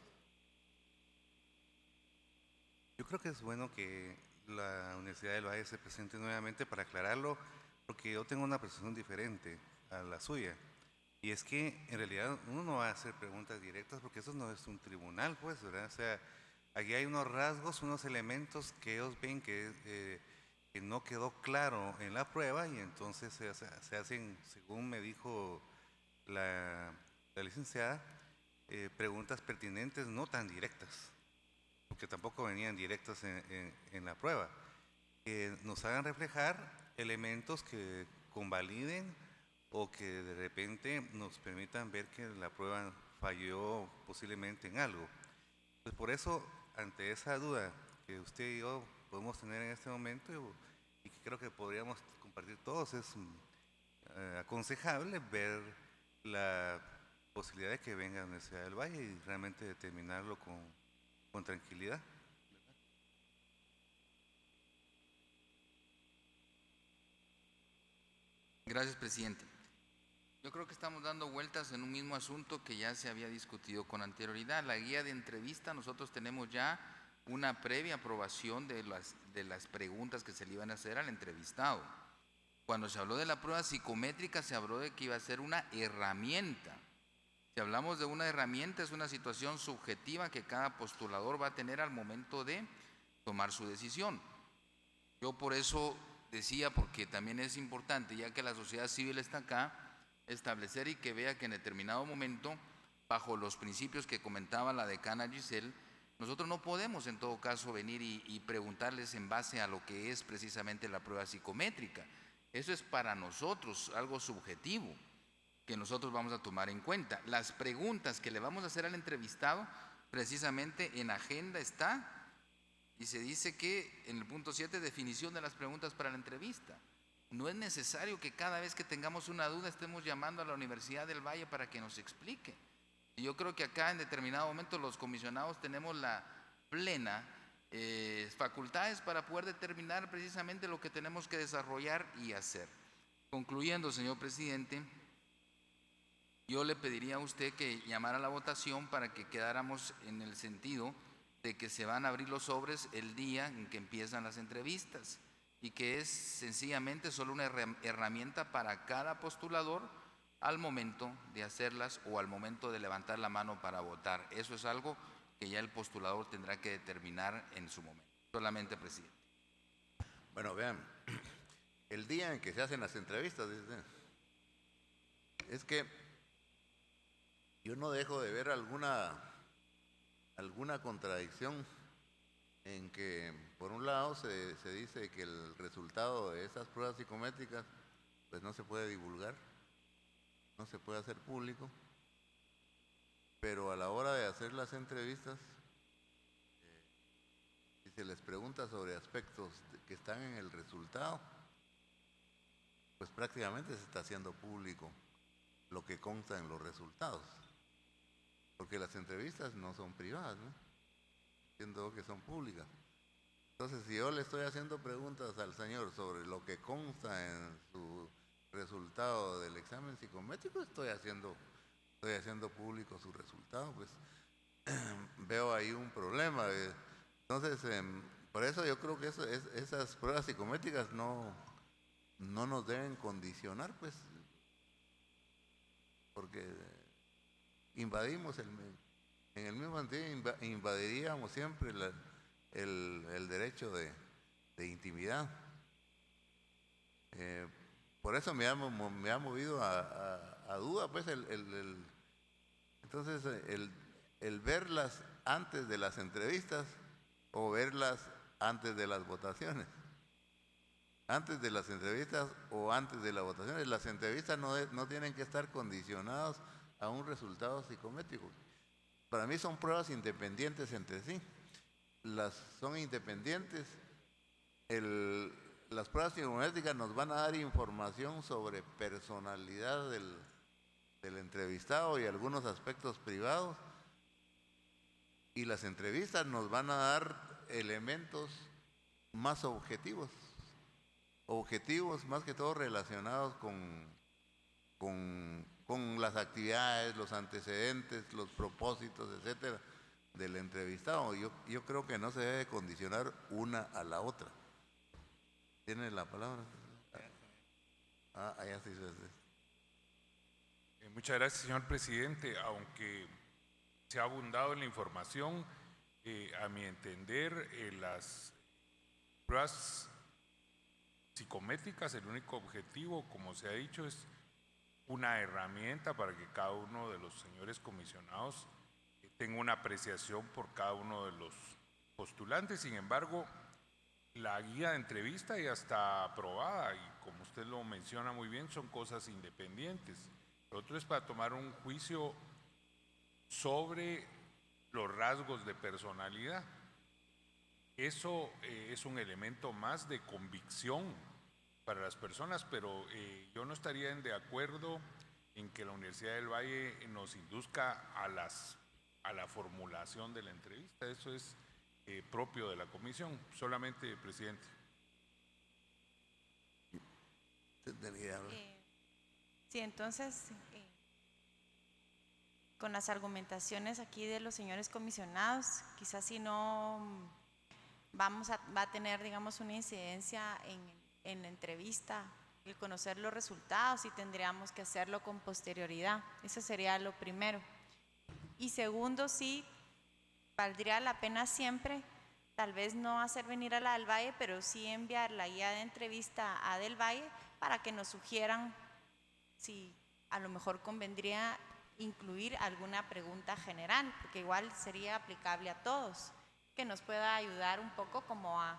Yo creo que es bueno que la Universidad del Valle se presente nuevamente para aclararlo, porque yo tengo una percepción diferente a la suya. Y es que en realidad uno no va a hacer preguntas directas porque eso no es un tribunal, pues, ¿verdad? O sea, aquí hay unos rasgos, unos elementos que ellos ven que no quedó claro en la prueba y entonces se hacen, según me dijo la licenciada, preguntas pertinentes, no tan directas, porque tampoco venían directas en la prueba, que nos hagan reflejar elementos que convaliden o que de repente nos permitan ver que la prueba falló posiblemente en algo. Pues por eso, ante esa duda que usted y yo podemos tener en este momento y que creo que podríamos compartir todos, es aconsejable ver la posibilidad de que venga a la Universidad del Valle y realmente determinarlo con tranquilidad. Gracias, presidente. Yo creo que estamos dando vueltas en un mismo asunto que ya se había discutido con anterioridad. La guía de entrevista, nosotros tenemos ya una previa aprobación de las preguntas que se le iban a hacer al entrevistado. Cuando se habló de la prueba psicométrica, se habló de que iba a ser una herramienta. Si hablamos de una herramienta, es una situación subjetiva que cada postulador va a tener al momento de tomar su decisión. Yo por eso decía, porque también es importante, ya que la sociedad civil está acá, establecer y que vea que en determinado momento, bajo los principios que comentaba la decana Giselle, nosotros no podemos en todo caso venir y preguntarles en base a lo que es precisamente la prueba psicométrica. Eso es para nosotros algo subjetivo que nosotros vamos a tomar en cuenta. Las preguntas que le vamos a hacer al entrevistado, precisamente en agenda está, y se dice que en el punto 7, definición de las preguntas para la entrevista. No es necesario que cada vez que tengamos una duda estemos llamando a la Universidad del Valle para que nos explique. Y yo creo que acá en determinado momento los comisionados tenemos la plena facultades para poder determinar precisamente lo que tenemos que desarrollar y hacer. Concluyendo, señor presidente, yo le pediría a usted que llamara a la votación para que quedáramos en el sentido de que se van a abrir los sobres el día en que empiezan las entrevistas y que es sencillamente solo una herramienta para cada postulador al momento de hacerlas o al momento de levantar la mano para votar. Eso es algo que ya el postulador tendrá que determinar en su momento. Solamente, presidente. Bueno, vean, el día en que se hacen las entrevistas, es que yo no dejo de ver alguna contradicción en que, por un lado, se dice que el resultado de esas pruebas psicométricas pues no se puede divulgar, no se puede hacer público, pero a la hora de hacer las entrevistas, si se les pregunta sobre aspectos que están en el resultado, pues prácticamente se está haciendo público lo que consta en los resultados, porque las entrevistas no son privadas, ¿no? Entiendo que son públicas. Entonces, si yo le estoy haciendo preguntas al señor sobre lo que consta en su resultado del examen psicométrico, estoy haciendo público su resultado, pues veo ahí un problema. Entonces, por eso yo creo que esas pruebas psicométricas no nos deben condicionar, pues, porque invadimos en el mismo sentido invadiríamos siempre el derecho de intimidad. Por eso me ha movido a duda, pues, entonces el verlas antes de las entrevistas o verlas antes de las votaciones. Antes de las entrevistas o antes de las votaciones. Las entrevistas no tienen que estar condicionadas a un resultado psicométrico. Para mí son pruebas independientes entre sí. Son independientes. Las pruebas psicométricas nos van a dar información sobre personalidad del entrevistado y algunos aspectos privados. Y las entrevistas nos van a dar elementos más objetivos objetivos más que todo relacionados con las actividades, los antecedentes, los propósitos, etcétera, del entrevistado. Yo creo que no se debe condicionar una a la otra. ¿Tiene la palabra? Allá sí. Muchas gracias, señor presidente. Aunque se ha abundado en la información, a mi entender, las pruebas psicométricas, el único objetivo, como se ha dicho, es una herramienta para que cada uno de los señores comisionados tenga una apreciación por cada uno de los postulantes. Sin embargo, la guía de entrevista ya está aprobada y, como usted lo menciona muy bien, son cosas independientes. Lo otro es para tomar un juicio sobre los rasgos de personalidad. Eso es un elemento más de convicción para las personas, pero yo no estaría de acuerdo en que la Universidad del Valle nos induzca a la formulación de la entrevista. Eso es propio de la comisión. Solamente, presidente. Sí, entonces, con las argumentaciones aquí de los señores comisionados, quizás si no va a tener, digamos, una incidencia en la entrevista, el conocer los resultados, y tendríamos que hacerlo con posterioridad. Eso sería lo primero. Y segundo, sí, valdría la pena siempre, tal vez no hacer venir a la del Valle, pero sí enviar la guía de entrevista a del Valle para que nos sugieran si a lo mejor convendría incluir alguna pregunta general, porque igual sería aplicable a todos, que nos pueda ayudar un poco como a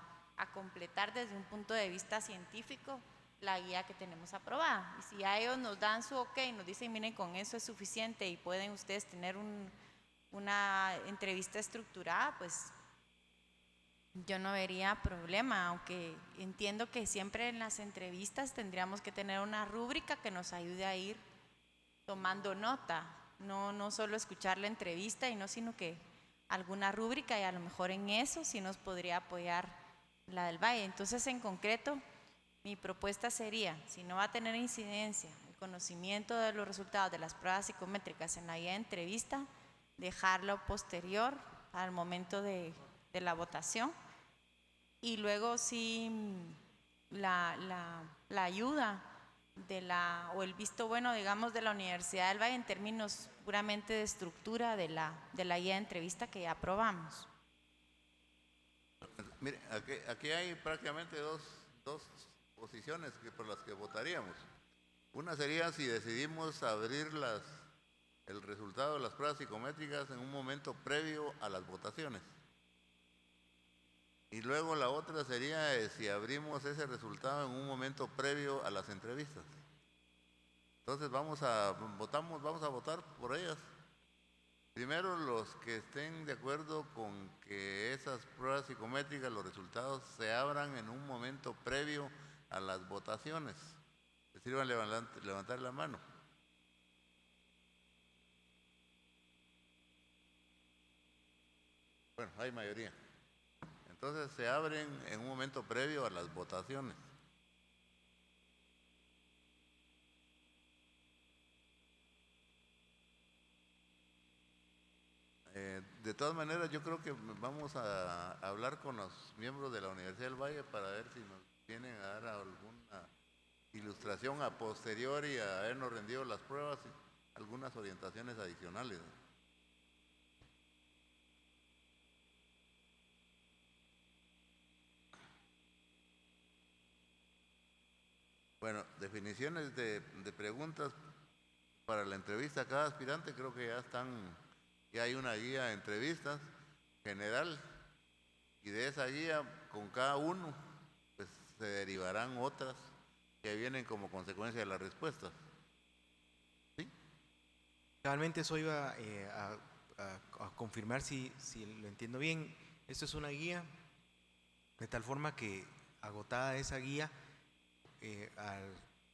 completar desde un punto de vista científico la guía que tenemos aprobada. Y si a ellos nos dan su ok, nos dicen, miren, con eso es suficiente y pueden ustedes tener una entrevista estructurada, pues yo no vería problema, aunque entiendo que siempre en las entrevistas tendríamos que tener una rúbrica que nos ayude a ir tomando nota, no solo escuchar la entrevista y no, sino que alguna rúbrica, y a lo mejor en eso sí nos podría apoyar la del Valle. Entonces, en concreto, mi propuesta sería, si no va a tener incidencia el conocimiento de los resultados de las pruebas psicométricas en la guía de entrevista, dejarlo posterior al momento de la votación, y luego sí la ayuda o el visto bueno, digamos, de la Universidad del Valle en términos puramente de estructura de la guía de entrevista que ya aprobamos. Mire, aquí hay prácticamente dos posiciones por las que votaríamos. Una sería si decidimos abrir el resultado de las pruebas psicométricas en un momento previo a las votaciones. Y luego la otra sería si abrimos ese resultado en un momento previo a las entrevistas. Entonces vamos a votar por ellas. Primero, los que estén de acuerdo con que esas pruebas psicométricas, los resultados se abran en un momento previo a las votaciones. Les sirvan levantar la mano. Bueno, hay mayoría. Entonces se abren en un momento previo a las votaciones. De todas maneras, yo creo que vamos a hablar con los miembros de la Universidad del Valle para ver si nos vienen a dar alguna ilustración a posteriori a habernos rendido las pruebas y algunas orientaciones adicionales. Bueno, definiciones de preguntas para la entrevista a cada aspirante, creo que ya hay una guía de entrevistas general, y de esa guía con cada uno pues se derivarán otras que vienen como consecuencia de las respuestas. ¿Sí? Realmente eso iba a confirmar si lo entiendo bien. Esto es una guía de tal forma que, agotada esa guía, a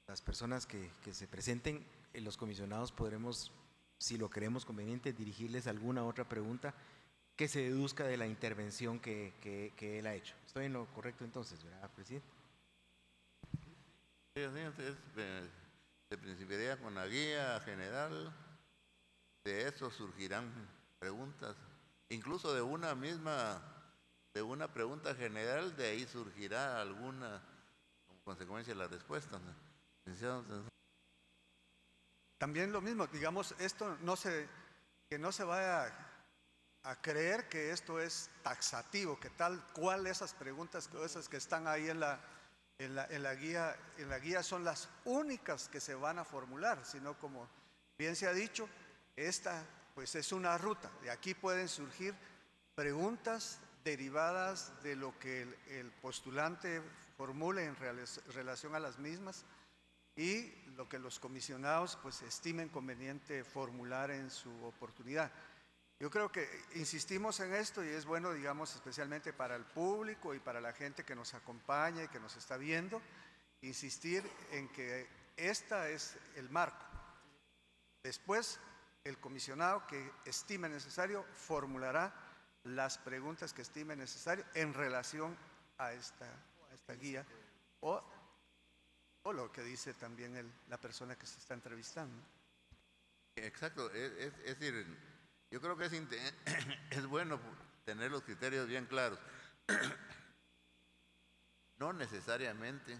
las personas que se presenten, los comisionados podremos, si lo creemos conveniente, dirigirles alguna otra pregunta que se deduzca de la intervención que él ha hecho. ¿Estoy en lo correcto entonces, verdad, presidente? Sí, así se principiaría con la guía general, de eso surgirán preguntas, incluso de una pregunta general, de ahí surgirá alguna como consecuencia de la respuesta, ¿no? También lo mismo, digamos, que no se vaya a creer que esto es taxativo, que tal cual esas preguntas, esas que están ahí en la guía son las únicas que se van a formular, sino como bien se ha dicho, esta pues es una ruta. De aquí pueden surgir preguntas derivadas de lo que el postulante formule en relación a las mismas y lo que los comisionados pues estimen conveniente formular en su oportunidad. Yo creo que insistimos en esto y es bueno, digamos, especialmente para el público y para la gente que nos acompaña y que nos está viendo, insistir en que esta es el marco. Después, el comisionado que estime necesario formulará las preguntas que estime necesario en relación a esta guía o lo que dice también la persona que se está entrevistando. Exacto, es decir, yo creo que es bueno tener los criterios bien claros. No necesariamente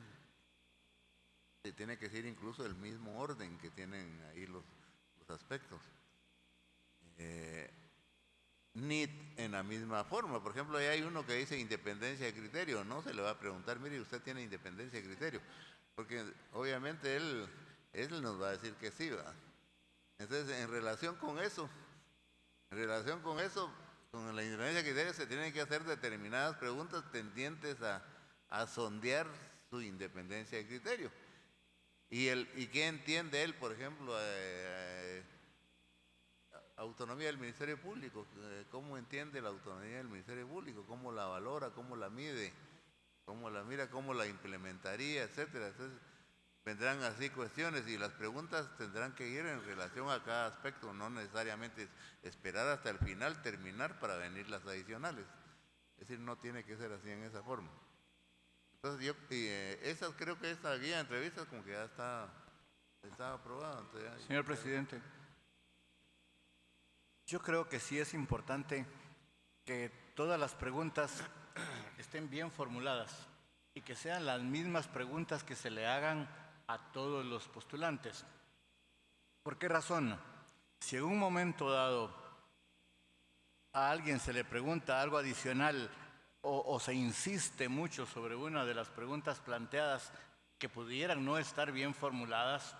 se tiene que seguir incluso el mismo orden que tienen ahí los aspectos, ni en la misma forma. Por ejemplo, ahí hay uno que dice independencia de criterio, no se le va a preguntar, mire, usted tiene independencia de criterio, porque obviamente él nos va a decir que sí, ¿verdad? Entonces, en relación con eso, con la independencia de criterio se tienen que hacer determinadas preguntas tendientes a sondear su independencia de criterio. ¿Y qué entiende él, por ejemplo, autonomía del Ministerio Público? ¿Cómo entiende la autonomía del Ministerio Público? ¿Cómo la valora? ¿Cómo la mide? ¿Cómo la mira? ¿Cómo la implementaría? Etcétera. Entonces, vendrán así cuestiones y las preguntas tendrán que ir en relación a cada aspecto, no necesariamente esperar hasta el final, terminar para venir las adicionales. Es decir, no tiene que ser así en esa forma. Entonces creo que esta guía de entrevistas como que ya está aprobada. Señor presidente, yo creo que sí es importante que todas las preguntas estén bien formuladas y que sean las mismas preguntas que se le hagan a todos los postulantes. ¿Por qué razón? Si en un momento dado a alguien se le pregunta algo adicional o se insiste mucho sobre una de las preguntas planteadas que pudieran no estar bien formuladas,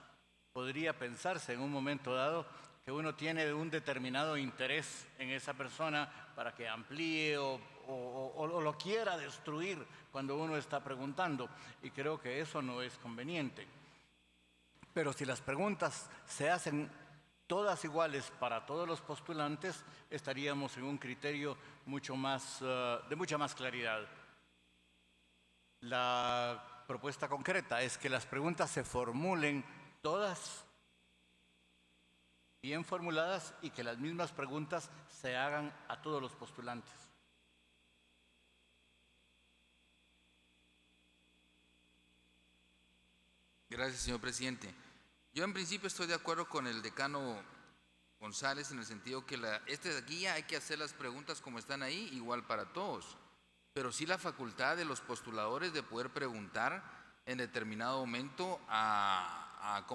podría pensarse en un momento dado que uno tiene un determinado interés en esa persona para que amplíe o lo quiera destruir cuando uno está preguntando, y creo que eso no es conveniente. Pero si las preguntas se hacen todas iguales para todos los postulantes, estaríamos en un criterio de mucha más claridad. La propuesta concreta es que las preguntas se formulen todas bien formuladas y que las mismas preguntas se hagan a todos los postulantes. Gracias, señor presidente. Yo en principio estoy de acuerdo con el decano González en el sentido que esta guía hay que hacer las preguntas como están ahí, igual para todos, pero sí la facultad de los postuladores de poder preguntar en determinado momento a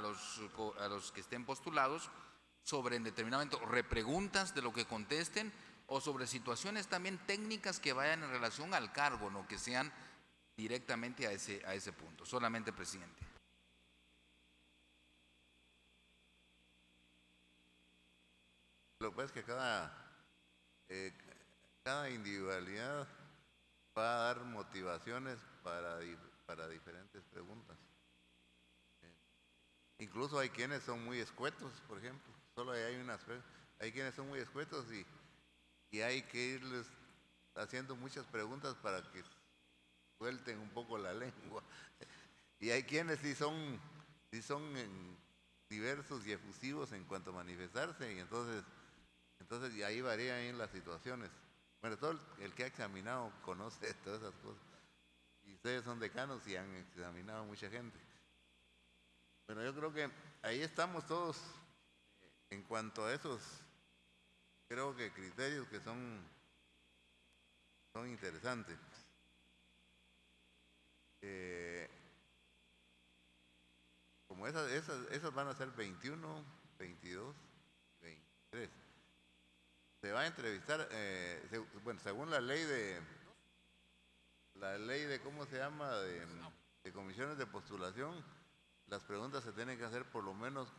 los que estén postulados sobre en determinado momento repreguntas de lo que contesten o sobre situaciones también técnicas que vayan en relación al cargo, no que sean directamente a ese punto. Solamente, presidente. Lo que pasa es que cada individualidad va a dar motivaciones para diferentes preguntas. Incluso hay quienes son muy escuetos, por ejemplo. Solo hay quienes son muy escuetos y hay que irles haciendo muchas preguntas para que suelten un poco la lengua. Y hay quienes sí son diversos y efusivos en cuanto a manifestarse, y entonces y ahí varían las situaciones. Bueno, todo el que ha examinado conoce todas esas cosas. Y ustedes son decanos y han examinado mucha gente. Pero yo creo que ahí estamos todos en cuanto a esos, creo que criterios que son interesantes. Como esas van a ser 21, 22, 23. Se va a entrevistar, bueno, según la ley de ¿cómo se llama? De comisiones de postulación, las preguntas se tienen que hacer por lo menos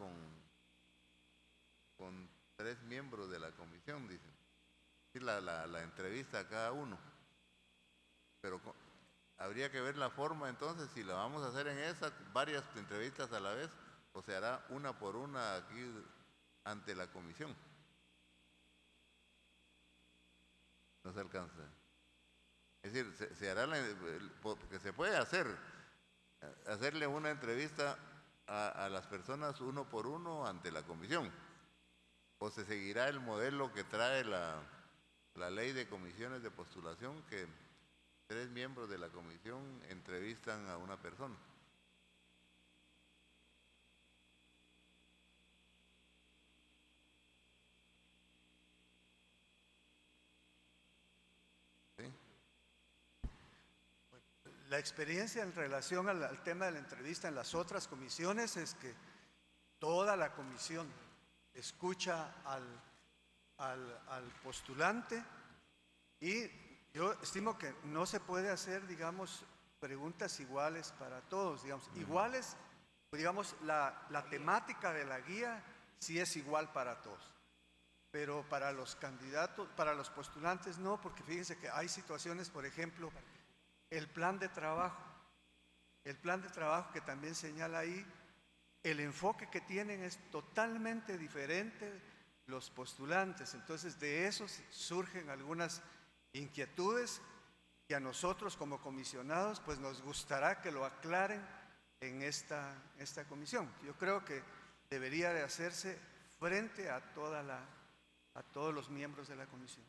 con 3 miembros de la comisión, dicen. Sí, la entrevista a cada uno. Pero habría que ver la forma entonces, si la vamos a hacer en esas, varias entrevistas a la vez, o se hará una por una aquí ante la comisión. No se alcanza. Es decir, se hará porque se puede hacerle una entrevista a las personas uno por uno ante la comisión, o se seguirá el modelo que trae la ley de comisiones de postulación, que 3 miembros de la comisión entrevistan a una persona. La experiencia en relación al tema de la entrevista en las otras comisiones es que toda la comisión escucha al postulante, y yo estimo que no se puede hacer, digamos, preguntas iguales para todos, digamos, iguales, digamos, la temática de la guía sí es igual para todos, pero para los candidatos, para los postulantes no, porque fíjense que hay situaciones, por ejemplo, el plan de trabajo que también señala ahí, el enfoque que tienen es totalmente diferente los postulantes. Entonces de eso surgen algunas inquietudes que a nosotros como comisionados pues nos gustará que lo aclaren en esta comisión. Yo creo que debería de hacerse frente a todos los miembros de la comisión.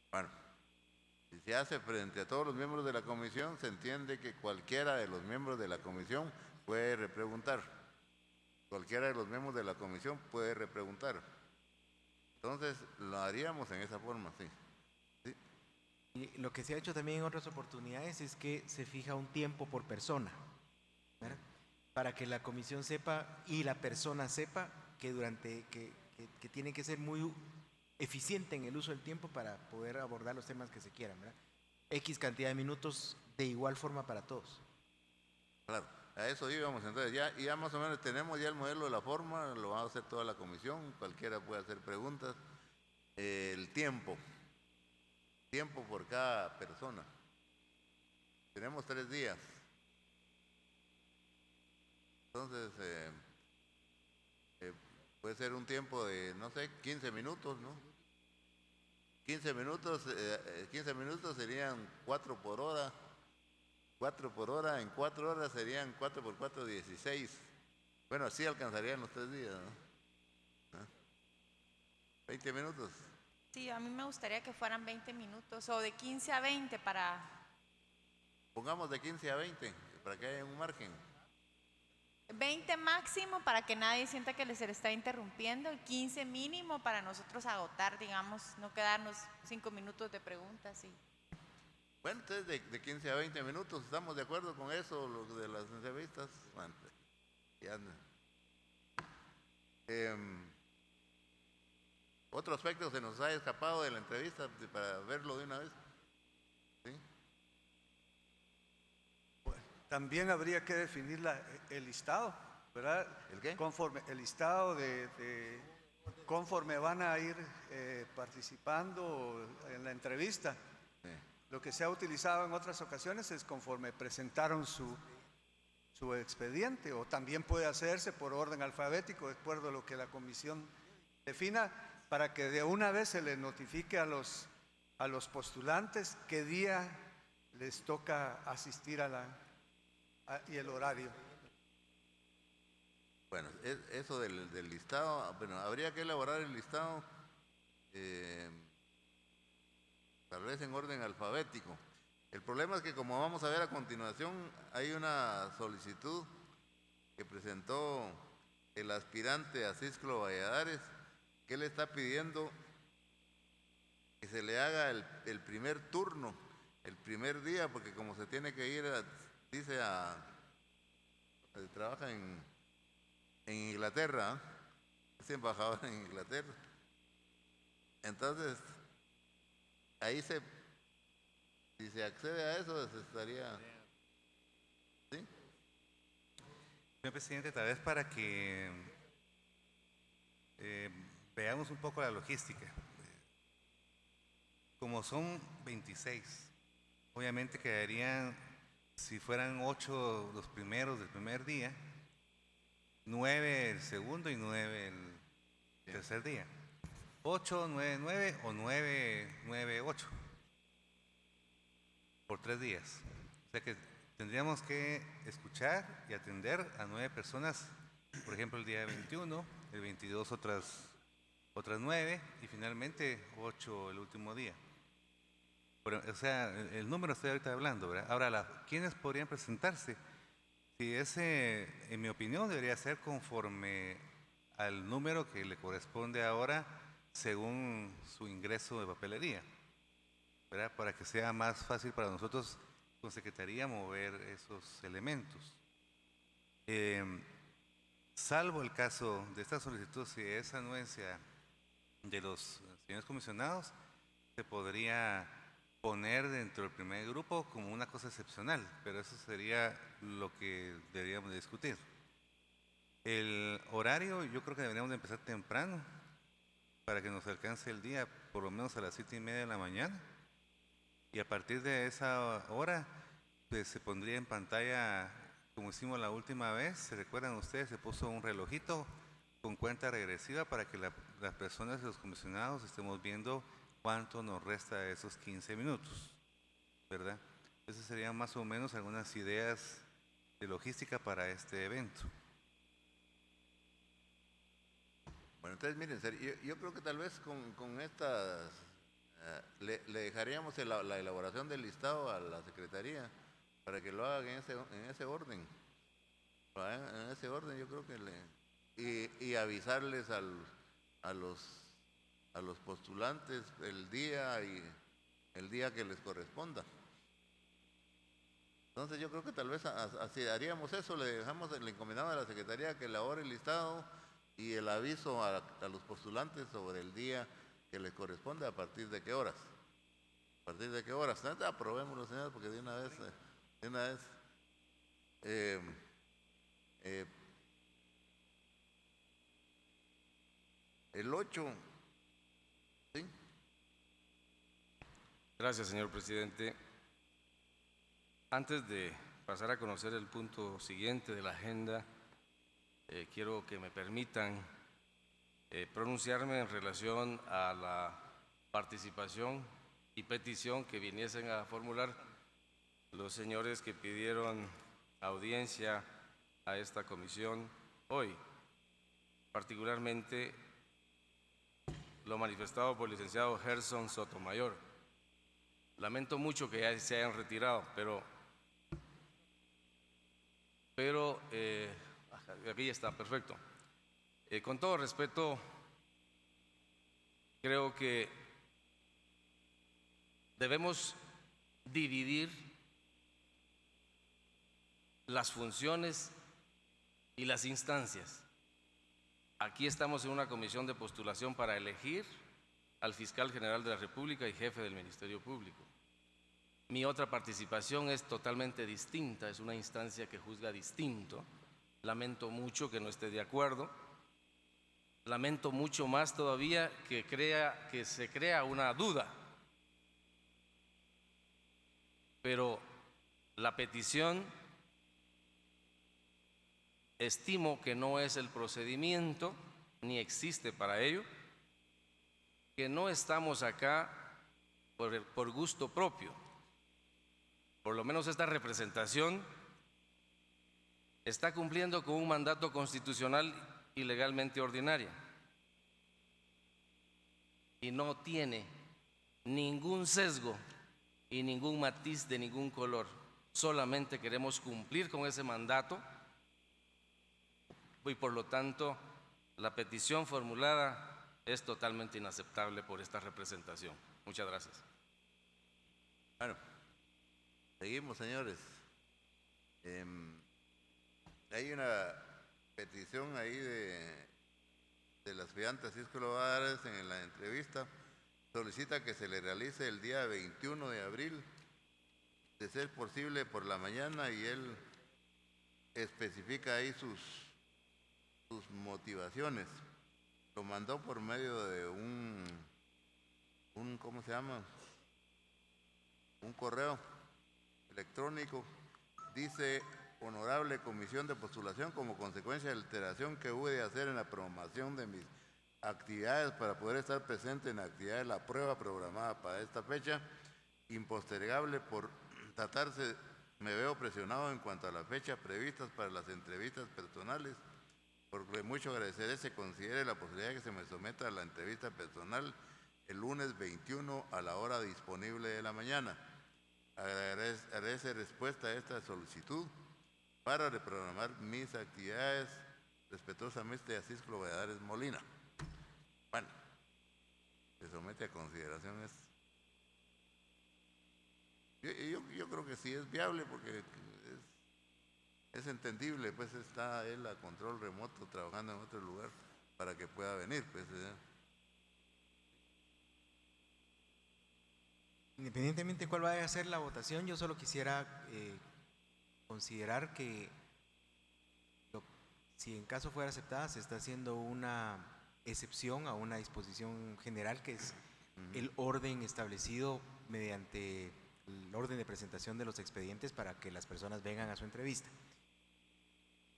Bueno, si se hace frente a todos los miembros de la comisión, se entiende que cualquiera de los miembros de la comisión puede repreguntar. Cualquiera de los miembros de la comisión puede repreguntar. Entonces, lo haríamos en esa forma, sí. ¿Sí? Y lo que se ha hecho también en otras oportunidades es que se fija un tiempo por persona, ¿verdad? Para que la comisión sepa y la persona sepa que que tiene que ser muy eficiente en el uso del tiempo para poder abordar los temas que se quieran, ¿verdad? X cantidad de minutos de igual forma para todos. Claro, a eso íbamos. Entonces ya más o menos tenemos ya el modelo de la forma, lo va a hacer toda la comisión, cualquiera puede hacer preguntas. El tiempo por cada persona. Tenemos 3 días. Entonces, puede ser un tiempo de, no sé, 15 minutos, ¿no? 15 minutos serían 4 por hora. 4 por hora, en 4 horas serían 4 por 4, 16. Bueno, así alcanzarían los 3 días, ¿no? 20 minutos. Sí, a mí me gustaría que fueran 20 minutos o de 15 a 20 para... Pongamos de 15 a 20, para que haya un margen. 20 máximo para que nadie sienta que se le está interrumpiendo, y 15 mínimo para nosotros agotar, digamos, no quedarnos 5 minutos de preguntas. Bueno, entonces de 15 a 20 minutos, ¿estamos de acuerdo con eso, lo de las entrevistas? Bueno, ya. Otro aspecto se nos ha escapado de la entrevista para verlo de una vez. ¿Sí? También habría que definir el listado, ¿verdad? ¿El qué? Conforme el listado conforme van a ir participando en la entrevista. Sí. Lo que se ha utilizado en otras ocasiones es conforme presentaron su expediente, o también puede hacerse por orden alfabético, de acuerdo a lo que la comisión defina, para que de una vez se le notifique a los postulantes qué día les toca asistir y el horario. Bueno, eso del listado, bueno, habría que elaborar el listado tal vez en orden alfabético. El problema es que, como vamos a ver a continuación, hay una solicitud que presentó el aspirante a Cisclo Valladares, que le está pidiendo que se le haga el primer turno, el primer día, porque como se tiene que ir, trabaja en Inglaterra, ¿eh? Es embajador en Inglaterra. Entonces, ahí si se accede a eso, se estaría... ¿Sí? Señor presidente, tal vez para que veamos un poco la logística. Como son 26, obviamente quedarían, si fueran 8 los primeros del primer día, 9 el segundo y 9 el tercer día. 8, 9, 9 o 9, 9, 8. Por 3 días. O sea que tendríamos que escuchar y atender a 9 personas, por ejemplo, el día 21, el 22 otras 9 y finalmente 8 el último día. Pero, o sea, el número estoy ahorita hablando, ¿verdad? Ahora, ¿quiénes podrían presentarse? Si ese, en mi opinión, debería ser conforme al número que le corresponde ahora según su ingreso de papelería, ¿verdad? Para que sea más fácil para nosotros con Secretaría mover esos elementos. Salvo el caso de esta solicitud, si es anuencia de los señores comisionados, se podría poner dentro del primer grupo como una cosa excepcional, pero eso sería lo que deberíamos de discutir. El horario yo creo que deberíamos de empezar temprano para que nos alcance el día, por lo menos a las 7:30 de la mañana, y a partir de esa hora pues se pondría en pantalla, como hicimos la última vez, ¿se recuerdan ustedes? Se puso un relojito con cuenta regresiva para que las personas y los comisionados estemos viendo cuánto nos resta de esos 15 minutos, ¿verdad? Esas serían más o menos algunas ideas de logística para este evento. Bueno, entonces miren, yo creo que tal vez con estas le dejaríamos la elaboración del listado a la Secretaría para que lo hagan en ese orden. En ese orden yo creo que y avisarles a los postulantes el día que les corresponda. Entonces yo creo que tal vez así haríamos eso, le encomendamos a la Secretaría que elabore el listado y el aviso a los postulantes sobre el día que les corresponde, a partir de qué horas. ¿A partir de qué horas? Aprobémoslo, señores, porque de una vez el 8, ¿sí? Gracias, señor presidente. Antes de pasar a conocer el punto siguiente de la agenda, quiero que me permitan pronunciarme en relación a la participación y petición que viniesen a formular los señores que pidieron audiencia a esta comisión hoy, particularmente lo manifestado por el licenciado Gerson Sotomayor. Lamento mucho que ya se hayan retirado, pero aquí está, perfecto. Con todo respeto, creo que debemos dividir las funciones y las instancias. Aquí estamos en una comisión de postulación para elegir al fiscal general de la República y jefe del Ministerio Público. Mi otra participación es totalmente distinta, es una instancia que juzga distinto. Lamento mucho que no esté de acuerdo. Lamento mucho más todavía que se crea una duda. Pero la petición, estimo que no es el procedimiento, ni existe para ello, que no estamos acá por gusto propio. Por lo menos esta representación está cumpliendo con un mandato constitucional y legalmente ordinaria. Y no tiene ningún sesgo y ningún matiz de ningún color. Solamente queremos cumplir con ese mandato y por lo tanto la petición formulada es totalmente inaceptable por esta representación. Muchas gracias. Bueno, seguimos, señores. Hay una petición ahí del aspirante Cisco Valladares en la entrevista. Solicita que se le realice el día 21 de abril, de ser posible por la mañana, y él especifica ahí sus motivaciones. Lo mandó por medio de un ¿cómo se llama? Un correo electrónico. Dice: honorable comisión de postulación, como consecuencia de la alteración que hubo de hacer en la programación de mis actividades para poder estar presente en la actividad de la prueba programada para esta fecha, impostergable por tratarse, me veo presionado en cuanto a las fechas previstas para las entrevistas personales. Por mucho agradecer, se considere la posibilidad de que se me someta a la entrevista personal el lunes 21 a la hora disponible de la mañana. Agradece respuesta a esta solicitud para reprogramar mis actividades. Respetuosamente, Cisco Valladares Molina. Bueno, se somete a consideraciones. Yo creo que sí es viable, porque es entendible, pues está él a control remoto trabajando en otro lugar para que pueda venir, pues. Independientemente de cuál vaya a ser la votación, yo solo quisiera considerar que si en caso fuera aceptada, se está haciendo una excepción a una disposición general, que es el orden establecido mediante el orden de presentación de los expedientes para que las personas vengan a su entrevista.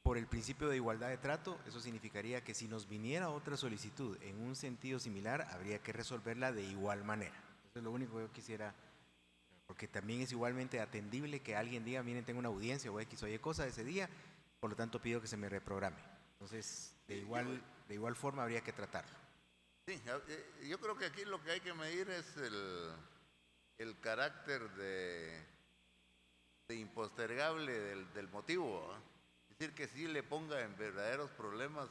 Por el principio de igualdad de trato, eso significaría que si nos viniera otra solicitud en un sentido similar, habría que resolverla de igual manera. Eso es lo único que yo quisiera, porque también es igualmente atendible que alguien diga: miren, tengo una audiencia o X o Y cosa ese día, por lo tanto pido que se me reprograme. Entonces, de igual forma habría que tratarlo. Sí, yo creo que aquí lo que hay que medir es el carácter de impostergable del motivo, ¿eh? Es decir, que sí le ponga en verdaderos problemas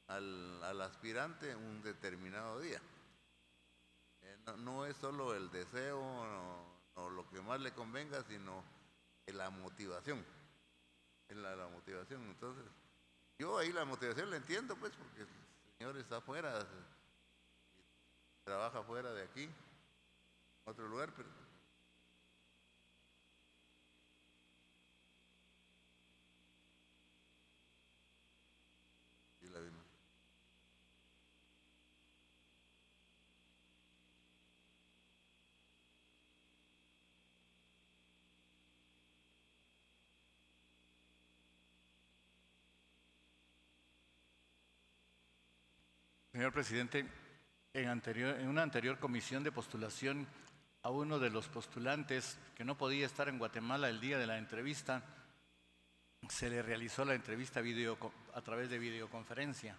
al aspirante un determinado día. No es solo el deseo o lo que más le convenga, sino la motivación. La motivación. Entonces, yo ahí la motivación la entiendo, pues, porque el señor está afuera, trabaja fuera de aquí, en otro lugar, pero sí la vimos. Señor presidente, en una anterior comisión de postulación, a uno de los postulantes que no podía estar en Guatemala el día de la entrevista, se le realizó la entrevista a través de videoconferencia.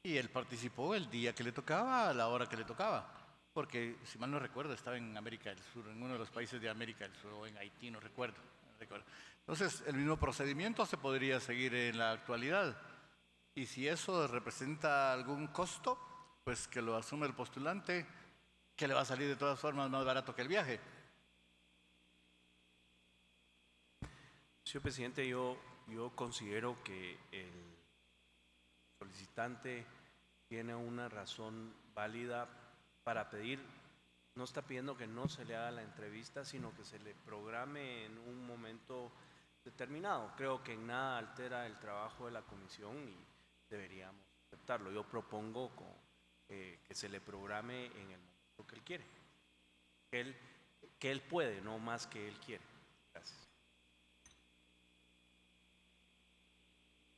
Y él participó el día que le tocaba, a la hora que le tocaba, porque, si mal no recuerdo, estaba en América del Sur, en uno de los países de América del Sur, o en Haití, no recuerdo. Entonces, el mismo procedimiento se podría seguir en la actualidad. Y si eso representa algún costo, pues que lo asume el postulante, que le va a salir de todas formas más barato que el viaje. Señor presidente, yo considero que el solicitante tiene una razón válida para pedir. No está pidiendo que no se le haga la entrevista, sino que se le programe en un momento determinado. Creo que en nada altera el trabajo de la comisión y deberíamos aceptarlo. Yo propongo que se le programe en el momento que él quiere, que él puede, no más que él quiere. Gracias.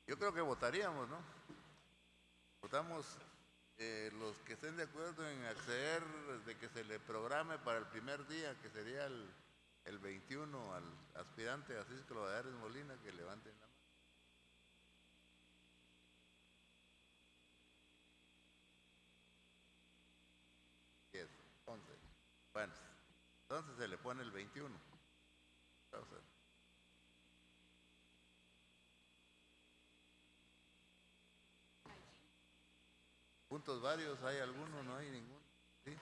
Yo creo que votaríamos, ¿no? Votamos los que estén de acuerdo en acceder de que se le programe para el primer día, que sería el 21, al aspirante a Cisco Valladares Molina, que levanten la mano. Bueno, Entonces se le pone el 21. Vamos a ver. Puntos varios, ¿hay alguno? ¿No hay ninguno? ¿Sí?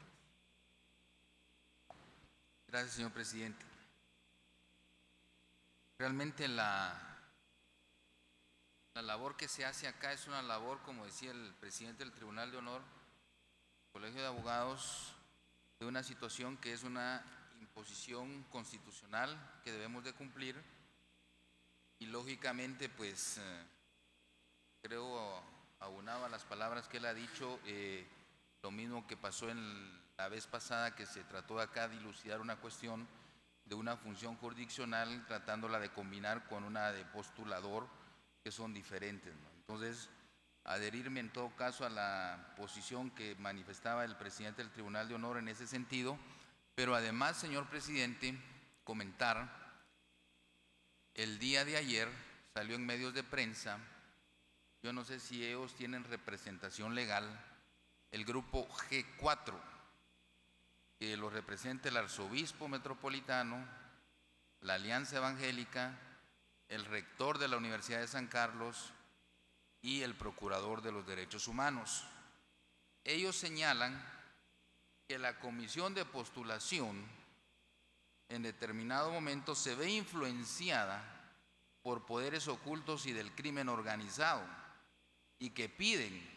Gracias, señor presidente. Realmente la labor que se hace acá es una labor, como decía el presidente del Tribunal de Honor, Colegio de Abogados, de una situación que es una imposición constitucional que debemos de cumplir y lógicamente pues creo aunado a las palabras que él ha dicho, lo mismo que pasó en la vez pasada que se trató acá de dilucidar una cuestión de una función jurisdiccional tratándola de combinar con una de postulador que son diferentes, ¿no? Entonces, adherirme en todo caso a la posición que manifestaba el presidente del Tribunal de Honor en ese sentido, pero además, señor presidente, comentar, el día de ayer salió en medios de prensa, yo no sé si ellos tienen representación legal, el grupo G4, que lo representa el arzobispo metropolitano, la Alianza Evangélica, el rector de la Universidad de San Carlos y el procurador de los derechos humanos. Ellos señalan que la comisión de postulación en determinado momento se ve influenciada por poderes ocultos y del crimen organizado y que piden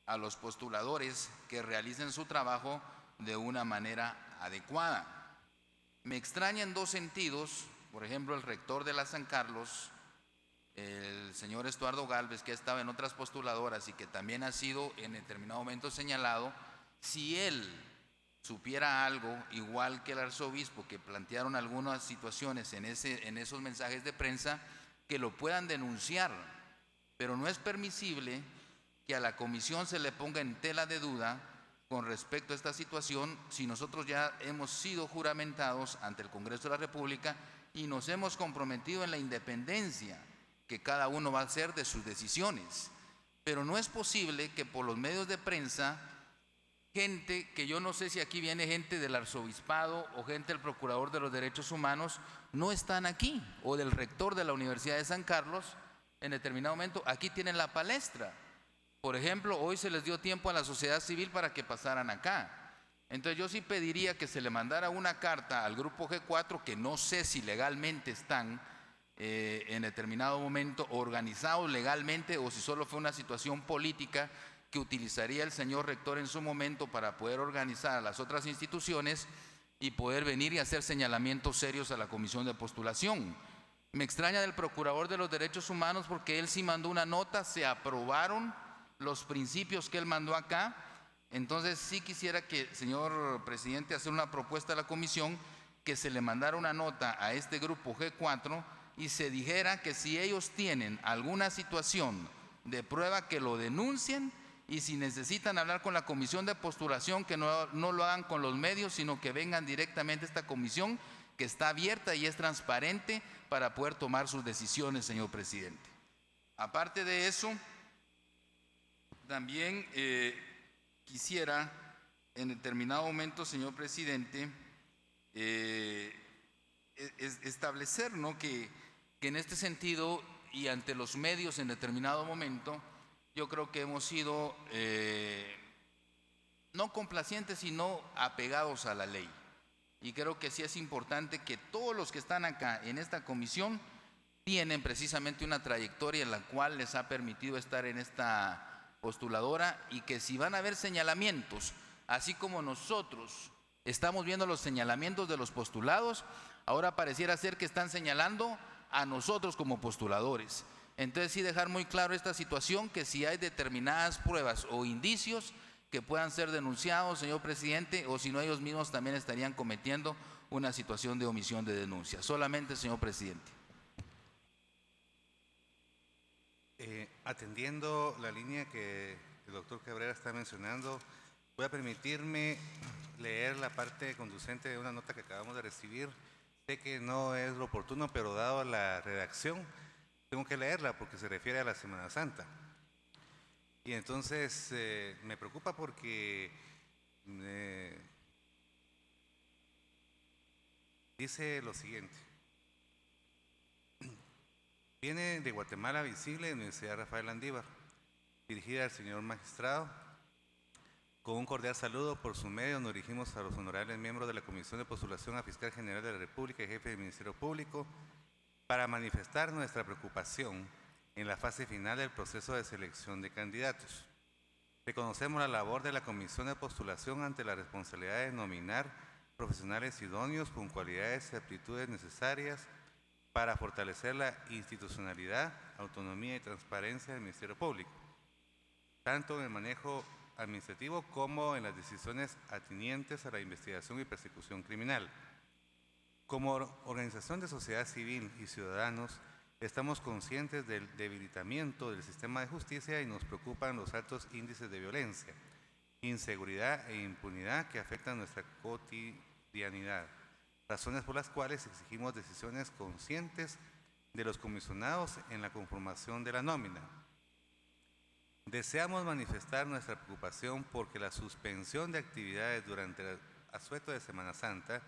a los postuladores que realicen su trabajo de una manera adecuada. Me extraña en dos sentidos, por ejemplo, el rector de la San Carlos, el señor Estuardo Gálvez, que estaba en otras postuladoras y que también ha sido en determinado momento señalado, si él supiera algo, igual que el arzobispo, que plantearon algunas situaciones en esos mensajes de prensa, que lo puedan denunciar, pero no es permisible que a la comisión se le ponga en tela de duda con respecto a esta situación si nosotros ya hemos sido juramentados ante el Congreso de la República y nos hemos comprometido en la independencia que cada uno va a hacer de sus decisiones. Pero no es posible que por los medios de prensa, gente que yo no sé si aquí viene gente del arzobispado o gente del procurador de los derechos humanos, no están aquí, o del rector de la Universidad de San Carlos, en determinado momento, aquí tienen la palestra. Por ejemplo, hoy se les dio tiempo a la sociedad civil para que pasaran acá. Entonces yo sí pediría que se le mandara una carta al grupo G4, que no sé si legalmente están en determinado momento organizados legalmente o si solo fue una situación política que utilizaría el señor rector en su momento para poder organizar a las otras instituciones y poder venir y hacer señalamientos serios a la comisión de postulación. Me extraña del procurador de los derechos humanos porque él sí mandó una nota, se aprobaron los principios que él mandó acá. Entonces sí quisiera que, señor presidente, hacer una propuesta a la comisión que se le mandara una nota a este grupo G4 y se dijera que si ellos tienen alguna situación de prueba que lo denuncien y si necesitan hablar con la comisión de postulación que no lo hagan con los medios, sino que vengan directamente a esta comisión que está abierta y es transparente para poder tomar sus decisiones, señor presidente. Aparte de eso, también quisiera en determinado momento, señor presidente, establecer, ¿no?, que en este sentido y ante los medios en determinado momento, yo creo que hemos sido no complacientes, sino apegados a la ley. Y creo que sí es importante que todos los que están acá en esta comisión tienen precisamente una trayectoria en la cual les ha permitido estar en esta postuladora y que si van a haber señalamientos, así como nosotros estamos viendo los señalamientos de los postulados, ahora pareciera ser que están señalando a nosotros como postuladores. Entonces sí dejar muy claro esta situación, que si hay determinadas pruebas o indicios que puedan ser denunciados, señor presidente, o si no ellos mismos también estarían cometiendo una situación de omisión de denuncia. Solamente, señor presidente. Atendiendo la línea que el doctor Cabrera está mencionando, voy a permitirme leer la parte conducente de una nota que acabamos de recibir. Sé que no es lo oportuno, pero dado la redacción, tengo que leerla porque se refiere a la Semana Santa. Y entonces me preocupa porque Dice lo siguiente. Viene de Guatemala Visible, de la Universidad Rafael Landívar, dirigida al señor magistrado. Con un cordial saludo por su medio nos dirigimos a los honorables miembros de la Comisión de Postulación a Fiscal General de la República y Jefe del Ministerio Público para manifestar nuestra preocupación en la fase final del proceso de selección de candidatos. Reconocemos la labor de la Comisión de Postulación ante la responsabilidad de nominar profesionales idóneos con cualidades y aptitudes necesarias para fortalecer la institucionalidad, autonomía y transparencia del Ministerio Público, tanto en el manejo administrativo como en las decisiones atenientes a la investigación y persecución criminal. Como organización de sociedad civil y ciudadanos, estamos conscientes del debilitamiento del sistema de justicia y nos preocupan los altos índices de violencia, inseguridad e impunidad que afectan nuestra cotidianidad, razones por las cuales exigimos decisiones conscientes de los comisionados en la conformación de la nómina. Deseamos manifestar nuestra preocupación porque la suspensión de actividades durante el asueto de Semana Santa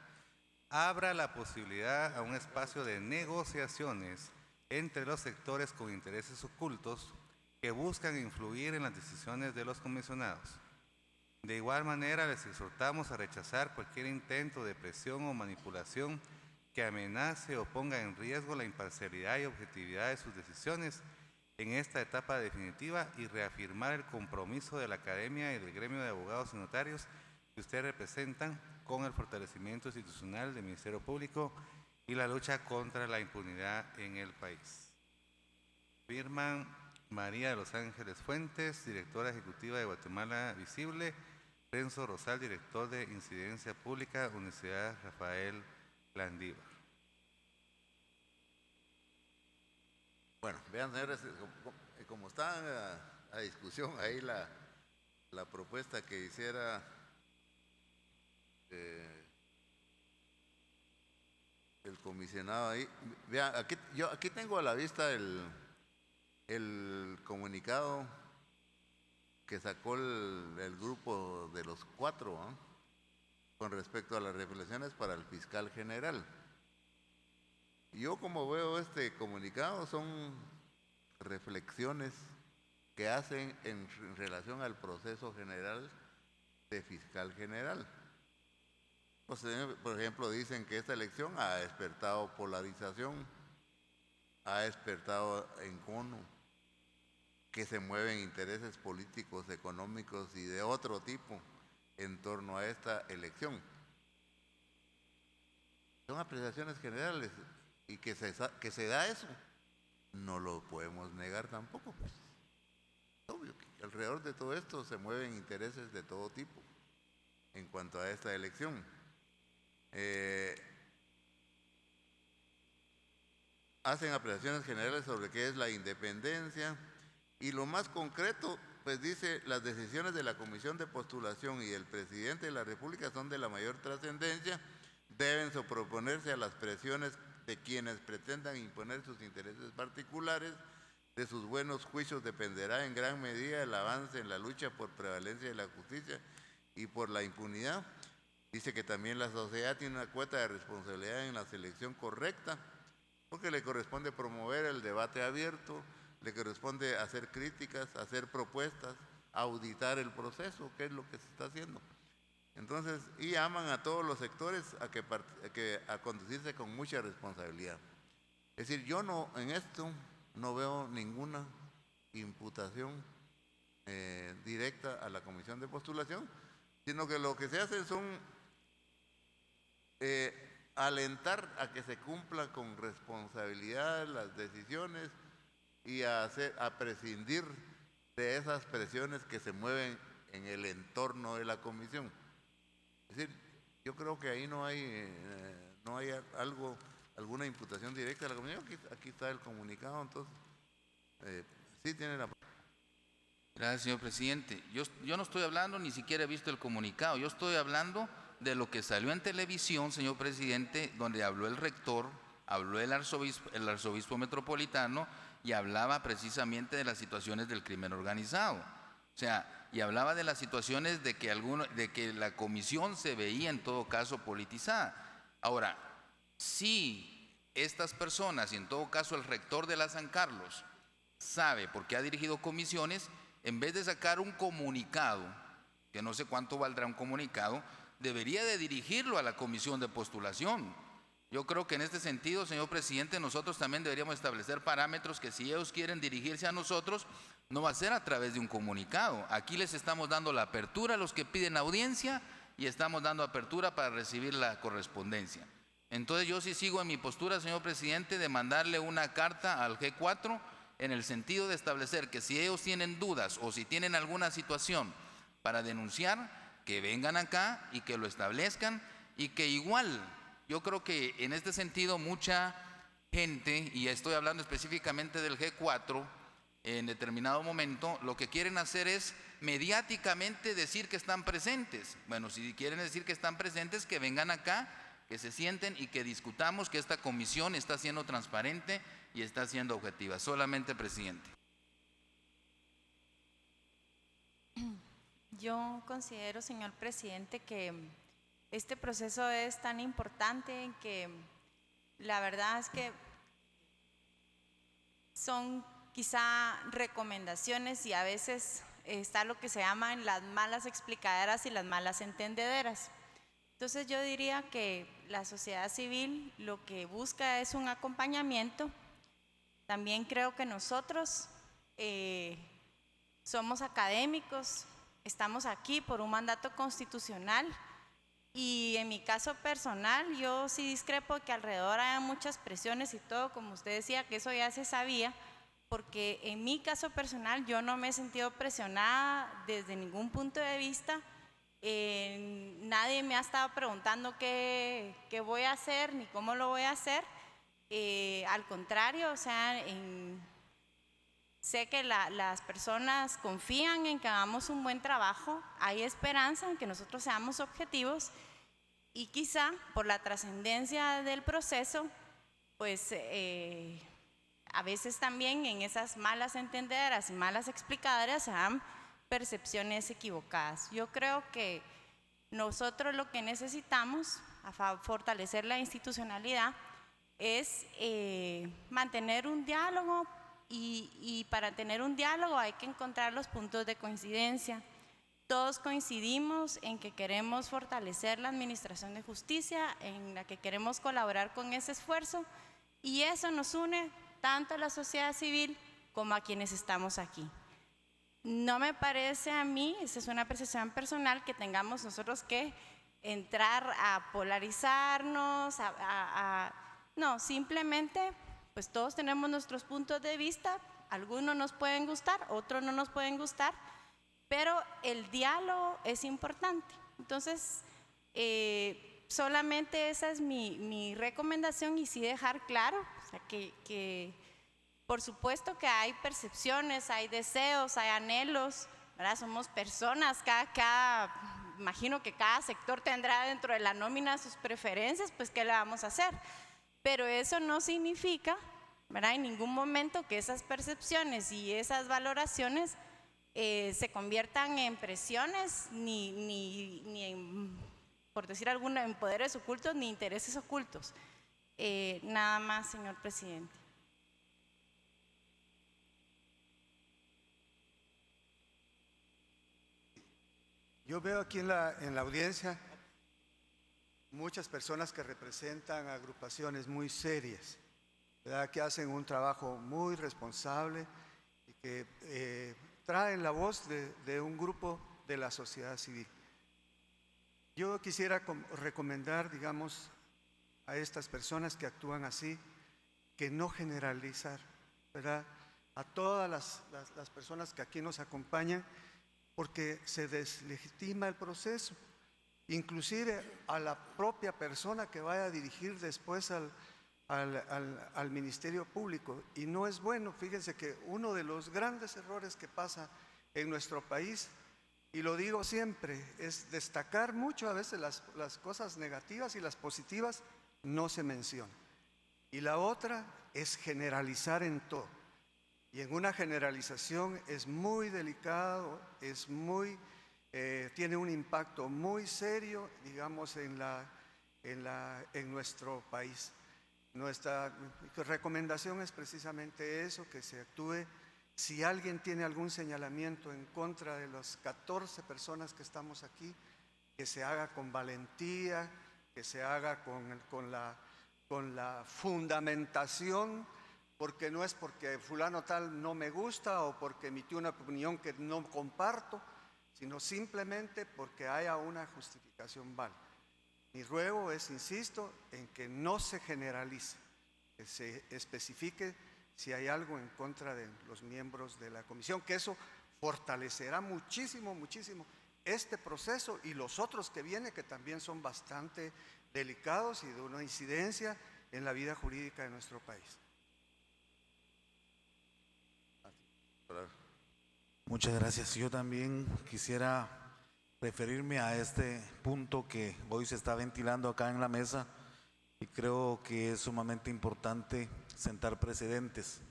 abra la posibilidad a un espacio de negociaciones entre los sectores con intereses ocultos que buscan influir en las decisiones de los comisionados. De igual manera, les exhortamos a rechazar cualquier intento de presión o manipulación que amenace o ponga en riesgo la imparcialidad y objetividad de sus decisiones en esta etapa definitiva y reafirmar el compromiso de la Academia y del Gremio de Abogados y Notarios que ustedes representan con el fortalecimiento institucional del Ministerio Público y la lucha contra la impunidad en el país. Firman María de los Ángeles Fuentes, directora ejecutiva de Guatemala Visible, Renzo Rosal, director de Incidencia Pública, Universidad Rafael Landívar. Bueno, vean, señores, como está a discusión ahí la propuesta que hiciera el comisionado ahí. Vean, aquí tengo a la vista el comunicado que sacó el grupo de los 4, ¿eh? Con respecto a las reflexiones para el fiscal general. Yo como veo este comunicado son reflexiones que hacen en relación al proceso general de fiscal general. Pues, por ejemplo, dicen que esta elección ha despertado polarización, ha despertado encono, que se mueven intereses políticos, económicos y de otro tipo en torno a esta elección. Son apreciaciones generales. Y que se da eso, no lo podemos negar tampoco. Pues. Obvio que alrededor de todo esto se mueven intereses de todo tipo en cuanto a esta elección. Hacen apreciaciones generales sobre qué es la independencia y lo más concreto, pues dice, las decisiones de la Comisión de Postulación y del Presidente de la República son de la mayor trascendencia, deben sobreponerse a las presiones de quienes pretendan imponer sus intereses particulares. De sus buenos juicios dependerá en gran medida el avance en la lucha por prevalencia de la justicia y por la impunidad. Dice que también la sociedad tiene una cuota de responsabilidad en la selección correcta, porque le corresponde promover el debate abierto, le corresponde hacer críticas, hacer propuestas, auditar el proceso, que es lo que se está haciendo. Entonces, y llaman a todos los sectores a conducirse con mucha responsabilidad. Es decir, yo en esto no veo ninguna imputación directa a la Comisión de Postulación, sino que lo que se hace son alentar a que se cumpla con responsabilidad las decisiones y a prescindir de esas presiones que se mueven en el entorno de la comisión. Es decir, yo creo que ahí no hay alguna imputación directa a la comisión. Aquí está el comunicado, entonces sí tiene la... Gracias, señor presidente. Yo no estoy hablando, ni siquiera he visto el comunicado, yo estoy hablando de lo que salió en televisión, señor presidente, donde habló el rector, habló el arzobispo metropolitano y hablaba precisamente de las situaciones del crimen organizado. O sea, y hablaba de las situaciones de que la comisión se veía en todo caso politizada. Ahora, Si estas personas, y en todo caso el rector de la San Carlos, sabe porque ha dirigido comisiones, en vez de sacar un comunicado, que no sé cuánto valdrá un comunicado, debería de dirigirlo a la comisión de postulación. Yo creo que en este sentido, señor presidente, nosotros también deberíamos establecer parámetros que si ellos quieren dirigirse a nosotros, no va a ser a través de un comunicado. Aquí les estamos dando la apertura a los que piden audiencia y estamos dando apertura para recibir la correspondencia. Entonces yo sí sigo en mi postura, señor presidente, de mandarle una carta al G4 en el sentido de establecer que si ellos tienen dudas o si tienen alguna situación para denunciar, que vengan acá y que lo establezcan, y que igual, yo creo que en este sentido mucha gente, y estoy hablando específicamente del G4, en determinado momento, lo que quieren hacer es mediáticamente decir que están presentes. Bueno, si quieren decir que están presentes, que vengan acá, que se sienten y que discutamos que esta comisión está siendo transparente y está siendo objetiva. Solamente, presidente. Yo considero, señor presidente, que este proceso es tan importante que la verdad es que son quizá recomendaciones y a veces está lo que se llaman las malas explicaderas y las malas entendederas. Entonces yo diría que la sociedad civil lo que busca es un acompañamiento. También creo que nosotros somos académicos, estamos aquí por un mandato constitucional y en mi caso personal yo sí discrepo que alrededor haya muchas presiones y todo, como usted decía, que eso ya se sabía, porque en mi caso personal yo no me he sentido presionada desde ningún punto de vista. Nadie me ha estado preguntando qué voy a hacer ni cómo lo voy a hacer. Al contrario, o sea, sé que las personas confían en que hagamos un buen trabajo, hay esperanza en que nosotros seamos objetivos y quizá por la trascendencia del proceso, pues a veces también en esas malas entendederas y malas explicadoras se dan percepciones equivocadas. Yo creo que nosotros lo que necesitamos a fortalecer la institucionalidad es mantener un diálogo y para tener un diálogo hay que encontrar los puntos de coincidencia. Todos coincidimos en que queremos fortalecer la administración de justicia, en la que queremos colaborar con ese esfuerzo y eso nos une tanto a la sociedad civil como a quienes estamos aquí. No me parece a mí, esa es una percepción personal, que tengamos nosotros que entrar a polarizarnos, no, simplemente pues todos tenemos nuestros puntos de vista, algunos nos pueden gustar, otros no nos pueden gustar, pero el diálogo es importante. Entonces, solamente esa es mi recomendación y sí dejar claro, o sea, que por supuesto que hay percepciones, hay deseos, hay anhelos, ¿verdad? Somos personas, imagino que cada sector tendrá dentro de la nómina sus preferencias, pues ¿qué le vamos a hacer? Pero eso no significa, ¿verdad?, en ningún momento que esas percepciones y esas valoraciones se conviertan en presiones ni en, por decir alguna, en poderes ocultos ni intereses ocultos. Nada más, señor presidente. Yo veo aquí en la audiencia muchas personas que representan agrupaciones muy serias, ¿verdad?, que hacen un trabajo muy responsable y que traen la voz de un grupo de la sociedad civil. Yo quisiera recomendar, digamos, a estas personas que actúan así, que no generalizar, ¿verdad?, a todas las personas que aquí nos acompañan, porque se deslegitima el proceso, inclusive a la propia persona que vaya a dirigir después al Ministerio Público. Y no es bueno. Fíjense que uno de los grandes errores que pasa en nuestro país, y lo digo siempre, es destacar mucho a veces las cosas negativas y las positivas no se mencionan. Y la otra es generalizar en todo. Y en una generalización es muy delicado, tiene un impacto muy serio, digamos, en en nuestro país. Nuestra recomendación es precisamente eso, que se actúe. Si alguien tiene algún señalamiento en contra de las 14 personas que estamos aquí, que se haga con valentía, que se haga con la fundamentación, porque no es porque fulano tal no me gusta o porque emitió una opinión que no comparto, sino simplemente porque haya una justificación válida. Mi ruego es, insisto, en que no se generalice, que se especifique si hay algo en contra de los miembros de la comisión, que eso fortalecerá muchísimo, muchísimo este proceso y los otros que vienen, que también son bastante delicados y de una incidencia en la vida jurídica de nuestro país. Muchas gracias. Yo también quisiera referirme a este punto que hoy se está ventilando acá en la mesa y creo que es sumamente importante sentar precedentes,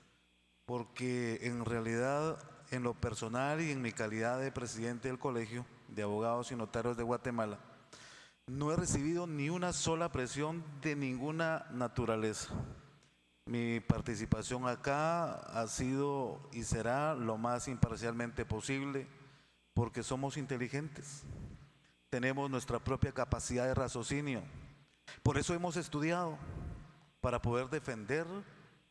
porque en realidad, en lo personal y en mi calidad de presidente del Colegio de Abogados y Notarios de Guatemala, no he recibido ni una sola presión de ninguna naturaleza. Mi participación acá ha sido y será lo más imparcialmente posible, porque somos inteligentes, tenemos nuestra propia capacidad de raciocinio. Por eso hemos estudiado, para poder defender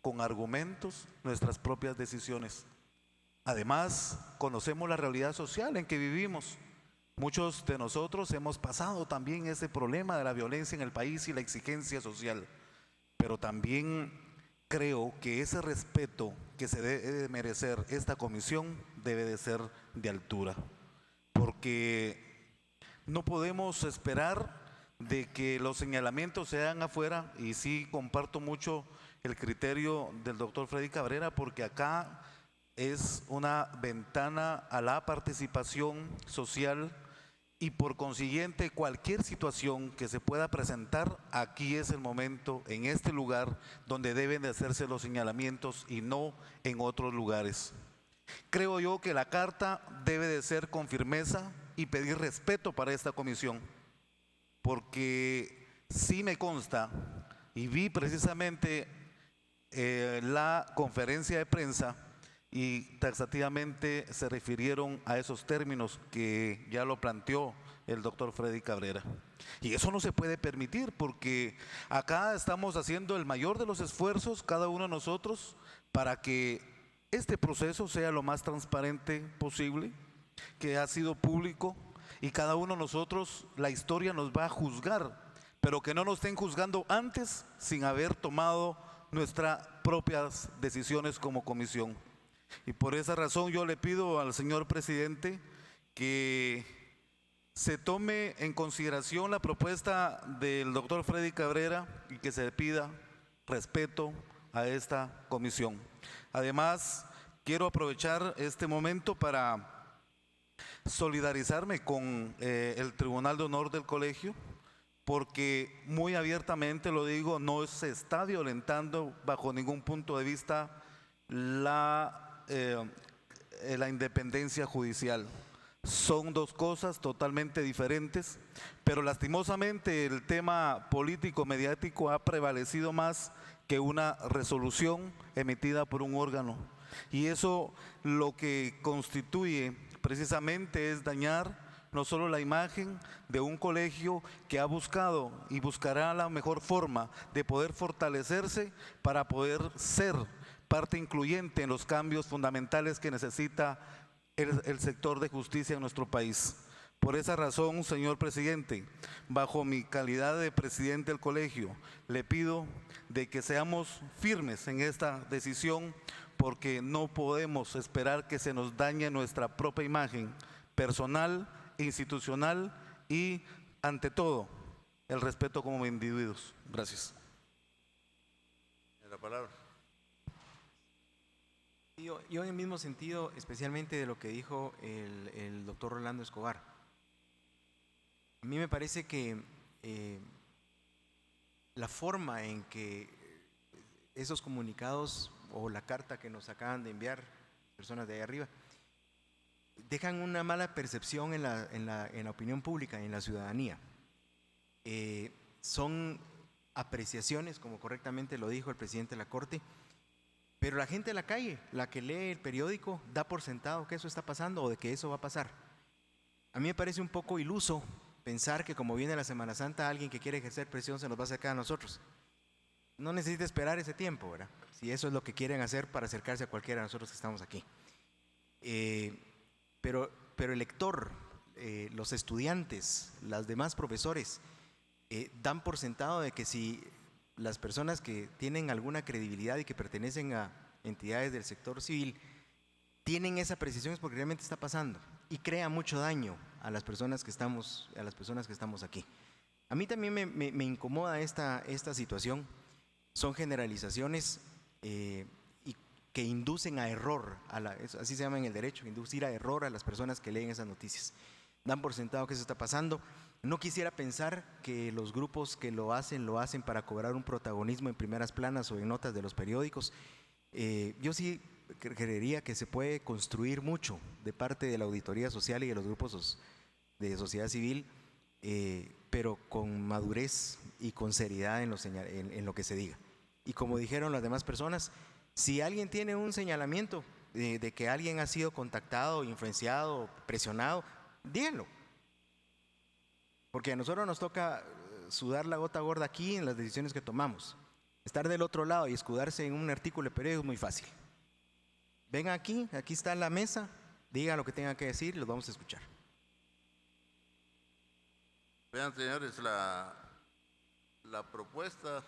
con argumentos nuestras propias decisiones. Además, conocemos la realidad social en que vivimos. Muchos de nosotros hemos pasado también ese problema de la violencia en el país y la exigencia social, pero también creo que ese respeto que se debe de merecer esta comisión debe de ser de altura, porque no podemos esperar de que los señalamientos se hagan afuera, y sí comparto mucho el criterio del doctor Freddy Cabrera, porque acá es una ventana a la participación social y por consiguiente cualquier situación que se pueda presentar, aquí es el momento, en este lugar, donde deben de hacerse los señalamientos y no en otros lugares. Creo yo que la carta debe de ser con firmeza y pedir respeto para esta comisión, porque sí me consta y vi precisamente la conferencia de prensa y taxativamente se refirieron a esos términos que ya lo planteó el doctor Freddy Cabrera. Y eso no se puede permitir, porque acá estamos haciendo el mayor de los esfuerzos, cada uno de nosotros, para que este proceso sea lo más transparente posible, que ha sido público, y cada uno de nosotros, la historia nos va a juzgar, pero que no nos estén juzgando antes sin haber tomado nuestras propias decisiones como comisión. Y por esa razón yo le pido al señor presidente que se tome en consideración la propuesta del doctor Freddy Cabrera y que se le pida respeto a esta comisión. Además, quiero aprovechar este momento para solidarizarme con el Tribunal de Honor del Colegio, porque muy abiertamente lo digo, no se está violentando bajo ningún punto de vista la independencia judicial. Son dos cosas totalmente diferentes, pero lastimosamente el tema político mediático ha prevalecido más que una resolución emitida por un órgano, y eso lo que constituye precisamente es dañar no solo la imagen de un colegio que ha buscado y buscará la mejor forma de poder fortalecerse para poder ser parte incluyente en los cambios fundamentales que necesita el sector de justicia en nuestro país. Por esa razón, señor presidente, bajo mi calidad de presidente del colegio, le pido de que seamos firmes en esta decisión, porque no podemos esperar que se nos dañe nuestra propia imagen personal, institucional y, ante todo, el respeto como individuos. Gracias. La palabra. Yo en el mismo sentido, especialmente de lo que dijo el doctor Rolando Escobar. A mí me parece que la forma en que esos comunicados o la carta que nos acaban de enviar personas de ahí arriba dejan una mala percepción en la opinión pública y en la ciudadanía. son apreciaciones, como correctamente lo dijo el presidente de la Corte, pero la gente de la calle, la que lee el periódico, da por sentado que eso está pasando o de que eso va a pasar. A mí me parece un poco iluso pensar que como viene la Semana Santa, alguien que quiere ejercer presión se nos va a acercar a nosotros. No necesita esperar ese tiempo, ¿verdad? Si eso es lo que quieren hacer para acercarse a cualquiera de nosotros que estamos aquí. Pero el lector, los estudiantes, los demás profesores, dan por sentado de que si las personas que tienen alguna credibilidad y que pertenecen a entidades del sector civil tienen esa precisión es porque realmente está pasando y crea mucho daño a las personas que estamos aquí. A mí también me incomoda esta situación. Son generalizaciones y que inducen a error, así se llama en el derecho, inducir a error a las personas que leen esas noticias. Dan por sentado que eso está pasando. No quisiera pensar que los grupos que lo hacen para cobrar un protagonismo en primeras planas o en notas de los periódicos. Yo sí creería que se puede construir mucho de parte de la auditoría social y de los grupos de sociedad civil, pero con madurez y con seriedad en lo que se diga. Y como dijeron las demás personas, si alguien tiene un señalamiento de que alguien ha sido contactado, influenciado, presionado, díganlo. Porque a nosotros nos toca sudar la gota gorda aquí en las decisiones que tomamos. Estar del otro lado y escudarse en un artículo de periódico es muy fácil. Vengan aquí está la mesa, digan lo que tengan que decir y los vamos a escuchar. Vean, señores, la propuesta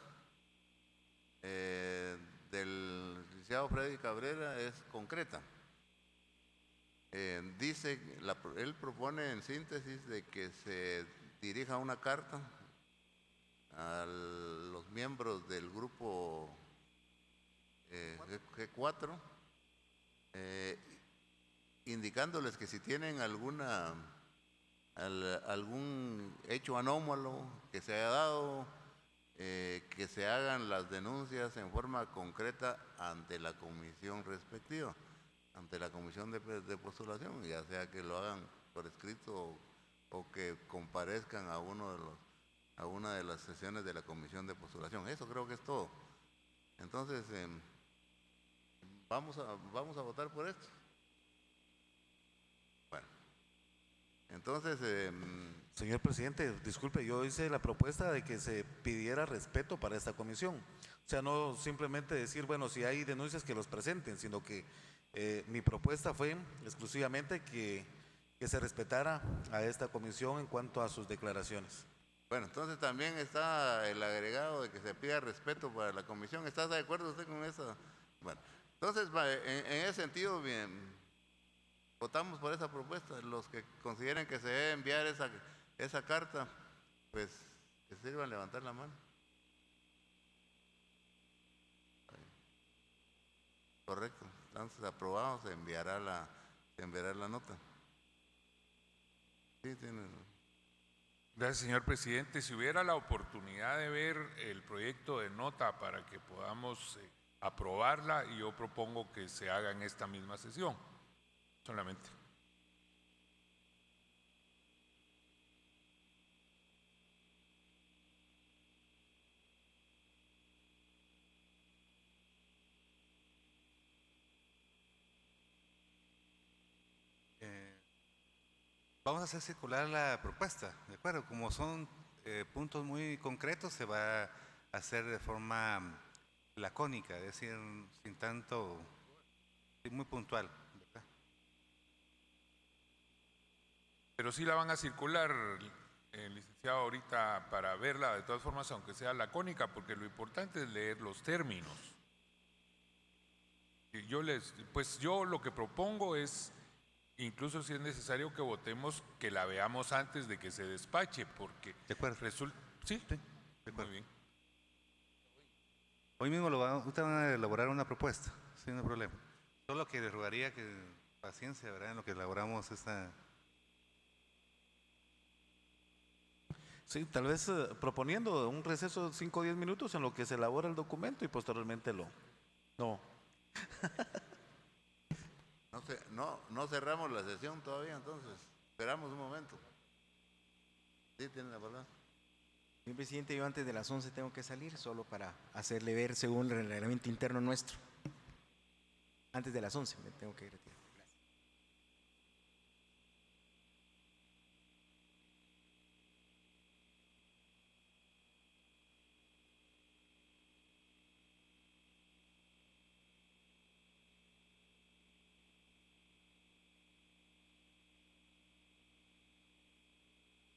del licenciado Freddy Cabrera es concreta. Él propone en síntesis de que se dirija una carta a los miembros del grupo G4, indicándoles que si tienen algún hecho anómalo que se haya dado, que se hagan las denuncias en forma concreta ante la comisión respectiva, ante la comisión de postulación, ya sea que lo hagan por escrito o que comparezcan a una de las sesiones de la comisión de postulación. Eso creo que es todo. Entonces, vamos a votar por esto. Bueno, entonces... Señor presidente, disculpe, yo hice la propuesta de que se pidiera respeto para esta comisión. O sea, no simplemente decir, bueno, si hay denuncias que los presenten, sino que mi propuesta fue exclusivamente que se respetara a esta comisión en cuanto a sus declaraciones. Bueno, entonces también está el agregado de que se pida respeto para la comisión. ¿Está de acuerdo usted con eso? Bueno, entonces en ese sentido, bien, votamos por esa propuesta. Los que consideren que se debe enviar esa carta, pues que sirvan levantar la mano. Correcto, entonces aprobado, se enviará la nota. Sí, tiene. Gracias, señor presidente. Si hubiera la oportunidad de ver el proyecto de nota para que podamos aprobarla, yo propongo que se haga en esta misma sesión, solamente. Vamos a hacer circular la propuesta, ¿de acuerdo? Como son puntos muy concretos, se va a hacer de forma lacónica, es decir, sin tanto, muy puntual, ¿verdad? Pero sí la van a circular, licenciado, ahorita para verla, de todas formas, aunque sea lacónica, porque lo importante es leer los términos. Y yo lo que propongo es, incluso si es necesario que votemos, que la veamos antes de que se despache, porque de acuerdo. resulta... Sí, de acuerdo. Muy bien. Hoy mismo ustedes van a elaborar una propuesta, sin problema. Solo que les rogaría que paciencia, ¿verdad?, en lo que elaboramos esta... Sí, tal vez proponiendo un receso de 5 o 10 minutos en lo que se elabora el documento y posteriormente No. No cerramos la sesión todavía, entonces esperamos un momento. Sí, tiene la palabra. Señor presidente, yo antes de las 11 tengo que salir, solo para hacerle ver según el reglamento interno nuestro. Antes de las 11 me tengo que retirar.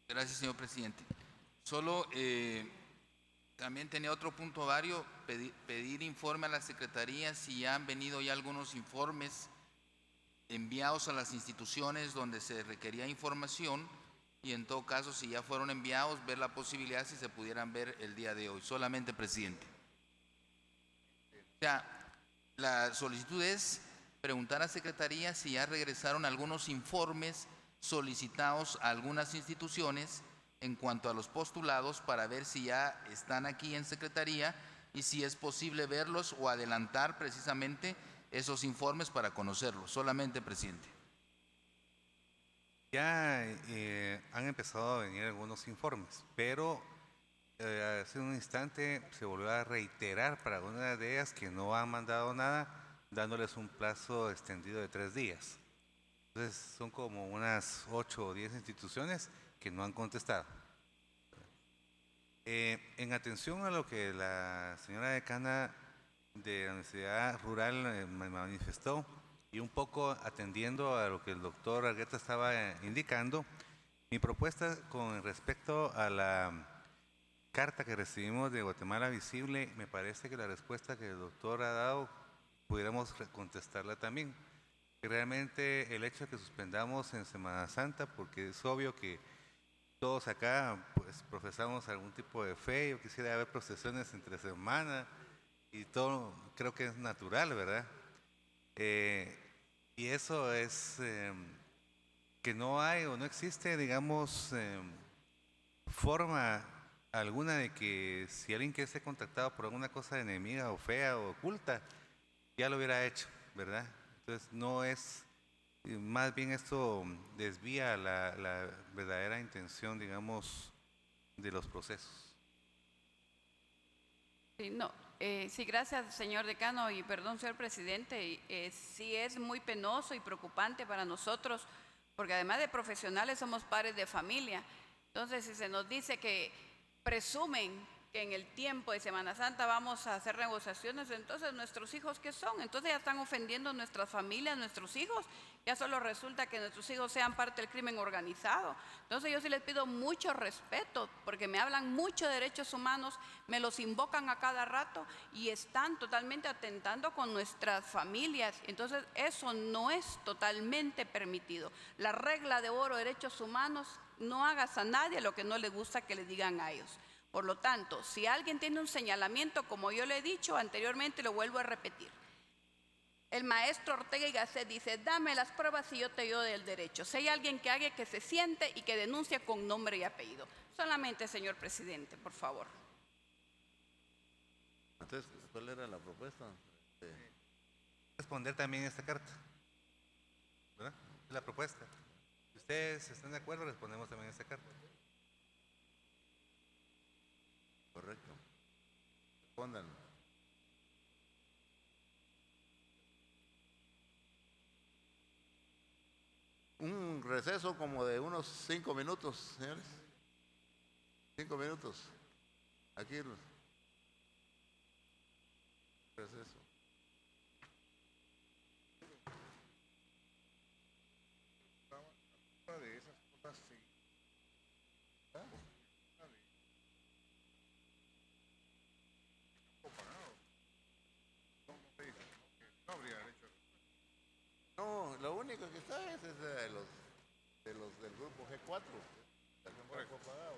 Gracias, señor presidente. Solo también tenía otro punto vario, pedir informe a la Secretaría si ya han venido ya algunos informes enviados a las instituciones donde se requería información y en todo caso si ya fueron enviados, ver la posibilidad si se pudieran ver el día de hoy. Solamente, presidente. O sea, la solicitud es preguntar a Secretaría si ya regresaron algunos informes solicitados a algunas instituciones en cuanto a los postulados para ver si ya están aquí en Secretaría y si es posible verlos o adelantar precisamente esos informes para conocerlos. Solamente, presidente. Ya han empezado a venir algunos informes, pero hace un instante se volvió a reiterar para una de ellas que no han mandado nada, dándoles un plazo extendido de 3 días. Entonces son como unas 8 o 10 instituciones que no han contestado. En atención a lo que la señora decana de la Universidad Rural me manifestó y un poco atendiendo a lo que el doctor Argueta estaba indicando, mi propuesta con respecto a la carta que recibimos de Guatemala Visible, me parece que la respuesta que el doctor ha dado pudiéramos contestarla también. Realmente el hecho de que suspendamos en Semana Santa, porque es obvio que todos acá pues profesamos algún tipo de fe, yo quisiera ver procesiones entre semana y todo, creo que es natural, ¿verdad? Y eso es que no hay o no existe, digamos, forma alguna de que si alguien quiere ser contactado por alguna cosa enemiga o fea o oculta, ya lo hubiera hecho, ¿verdad? Entonces no es, más bien esto desvía la verdadera intención, digamos, de los procesos. Sí, no, sí, gracias, señor decano, y perdón, señor presidente. Sí es muy penoso y preocupante para nosotros, porque además de profesionales somos padres de familia. Entonces, si se nos dice que presumen que en el tiempo de Semana Santa vamos a hacer negociaciones, entonces nuestros hijos, ¿qué son? Entonces ya están ofendiendo a nuestras familias, nuestros hijos. Ya solo resulta que nuestros hijos sean parte del crimen organizado. Entonces yo sí les pido mucho respeto, porque me hablan mucho de derechos humanos, me los invocan a cada rato y están totalmente atentando con nuestras familias. Entonces eso no es totalmente permitido. La regla de oro de derechos humanos, no hagas a nadie lo que no le gusta que le digan a ellos. Por lo tanto, si alguien tiene un señalamiento, como yo le he dicho anteriormente, lo vuelvo a repetir. El maestro Ortega y Gasset dice, dame las pruebas y yo te doy el derecho. Si hay alguien que haga, que se siente y que denuncie con nombre y apellido. Solamente, señor presidente, por favor. Entonces, ¿cuál era la propuesta? Responder también esta carta, ¿verdad? Es la propuesta. Si ustedes están de acuerdo, respondemos también esta carta. Correcto. Respondan. Un receso como de unos 5 minutos, señores. 5 minutos. Aquí. Receso. De esas cosas, sí. No, lo único que está es del grupo G4. También fue pagado.